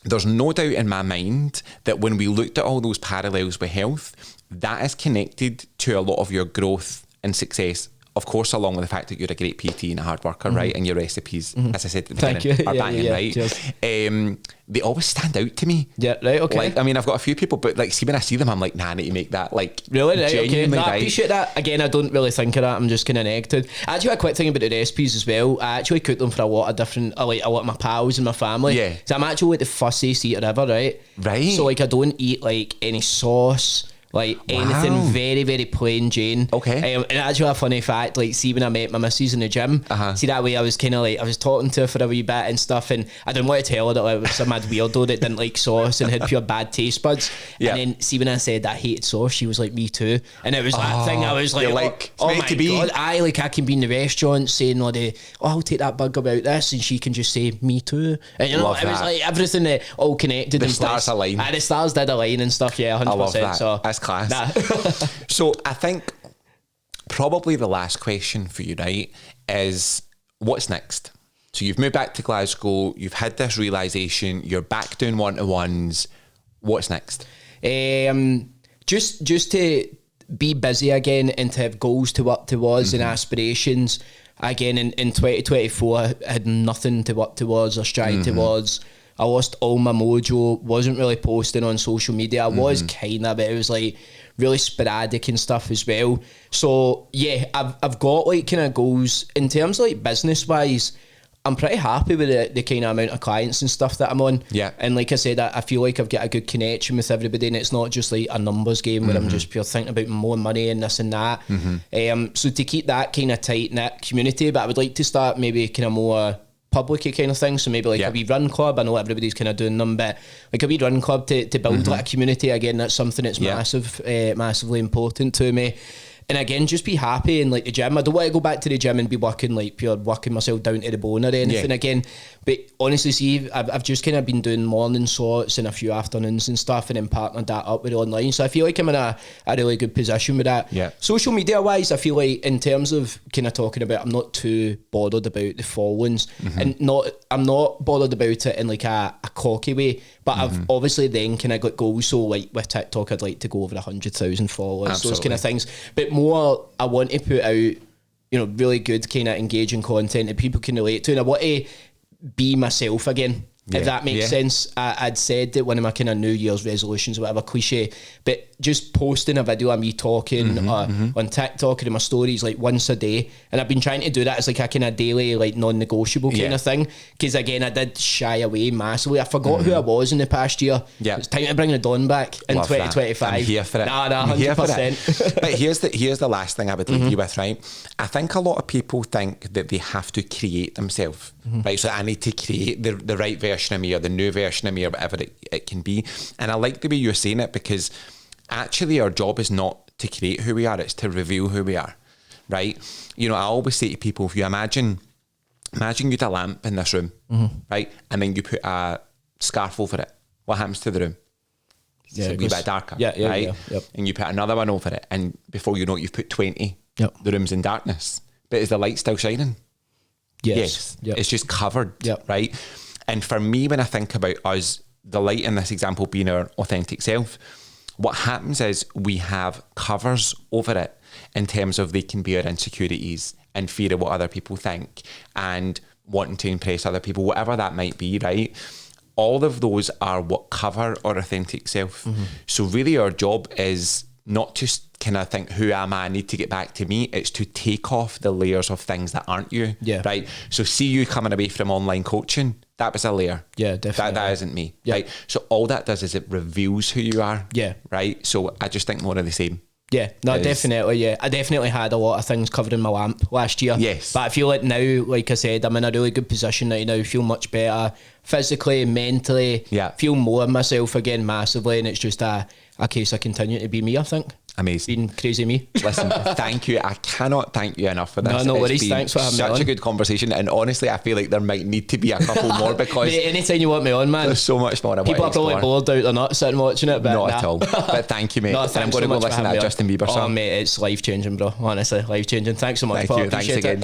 there's no doubt in my mind that when we looked at all those parallels with health, that is connected to a lot of your growth and success. Of course, along with the fact that you're a great PT and a hard worker, right? And your recipes, as I said at the beginning, are banging, right? They always stand out to me. Like, I mean, I've got a few people, but like, see, when I see them, I'm like, nah, I need to make that, like, really, right? Genuinely, I appreciate that. Again, I don't really think of that. I'm just kind of negative. Actually, a quick thing about the recipes as well. I actually cook them for a lot of different, like a lot of my pals and my family. So I'm actually like the fussiest eater ever, right? So like, I don't eat like any sauce. Like, anything very, very plain Jane. And actually, a funny fact, like, see, when I met my missus in the gym, see, that way I was kind of like, I was talking to her for a wee bit and stuff, and I didn't want to tell her that I was some mad weirdo that didn't like sauce and had pure bad taste buds. And then, see, when I said that I hated sauce, she was like, me too. And it was that thing, I was like, oh my God, I can be in the restaurant saying, I'll take that burger about this, and she can just say, me too. And you know, it was like everything all connected. The stars align. The stars did align and stuff, 100%. I love that. So that's class. So I think probably the last question for you, right, is what's next? So you've moved back to Glasgow, you've had this realisation, you're back doing one-to-ones. What's next? Just to be busy again and to have goals to work towards and aspirations. Again, in 2024, I had nothing to work towards or strive towards. I lost all my mojo, wasn't really posting on social media. I was kind of, but it was like really sporadic and stuff as well. So yeah, I've got like kind of goals in terms of like business wise. I'm pretty happy with the kind of amount of clients and stuff that I'm on. And like I said, I feel like I've got a good connection with everybody, and it's not just like a numbers game where I'm just pure thinking about more money and this and that. So to keep that kind of tight-knit community, but I would like to start maybe kind of more public kind of thing, so maybe like a wee run club. I know everybody's kind of doing them, but like a wee run club to build like a community. Again, that's something that's massively important to me. And again, just be happy in like the gym. I don't want to go back to the gym and be working myself down to the bone or anything again. But honestly, see, I've just kind of been doing morning slots and a few afternoons and stuff, and then partnered that up with online. So I feel like I'm in a really good position with that. Social media wise, I feel like in terms of kind of talking about, I'm not too bothered about the followings, and I'm not bothered about it in like a cocky way. But I've obviously then kind of got goals. So like with TikTok, I'd like to go over 100,000 followers, those kind of things. But more, I want to put out, really good kind of engaging content that people can relate to, and I want to be myself again. if that makes sense. I'd said that one of my kind of New Year's resolutions, whatever, cliche, but just posting a video of me talking on TikTok and in my stories like once a day, and I've been trying to do that as like a kind of daily, like non-negotiable kind of thing, because again I did shy away massively. I forgot who I was in the past year. It's time to bring the Dawn back in 2025. I'm here for it. Nah, 100%. But here's the last thing I would leave you with, right? I think a lot of people think that they have to create themselves, right? So I need to create the right version of me, or the new version of me, or whatever it can be. And I like the way you're saying it, because actually our job is not to create who we are, it's to reveal who we are, right? You know, I always say to people, if you imagine you had a lamp in this room, right? And then you put a scarf over it. What happens to the room? It's a wee bit darker, right? Yep. And you put another one over it, and before you know it, you've put 20. Yep. The room's in darkness. But is the light still shining? Yes. Yep. It's just covered, right? And for me, when I think about us, the light in this example being our authentic self, what happens is we have covers over it in terms of they can be our insecurities and fear of what other people think and wanting to impress other people, whatever that might be, right? All of those are what cover our authentic self. So really our job is not just kind of think, who am I need to get back to me? It's to take off the layers of things that aren't you, right? So see you coming away from online coaching, that was a layer. Yeah, definitely. That isn't me, right? So all that does is it reveals who you are, right? So I just think more of the same. Yeah, no, definitely, yeah. I definitely had a lot of things covered in my lamp last year. Yes. But I feel like now, like I said, I'm in a really good position right now, feel much better physically, mentally, feel more of myself again massively, and it's just a case of continuing to be me, I think. Amazing. Being crazy me. Listen, thank you. I cannot thank you enough for this. No It's worries. been Thanks for having me on. such a good conversation, and honestly, I feel like there might need to be a couple more, because Mate, anytime you want me on, man. There's so much more I want to People are probably explore. bored out or not sitting watching it, but Not at all. But thank you, mate. No, And I'm going to go listen to that Justin Bieber song. Oh, mate, it's life changing, bro. Honestly, life changing. Thanks so much, Thank Paul. you. Thanks Appreciate it. again.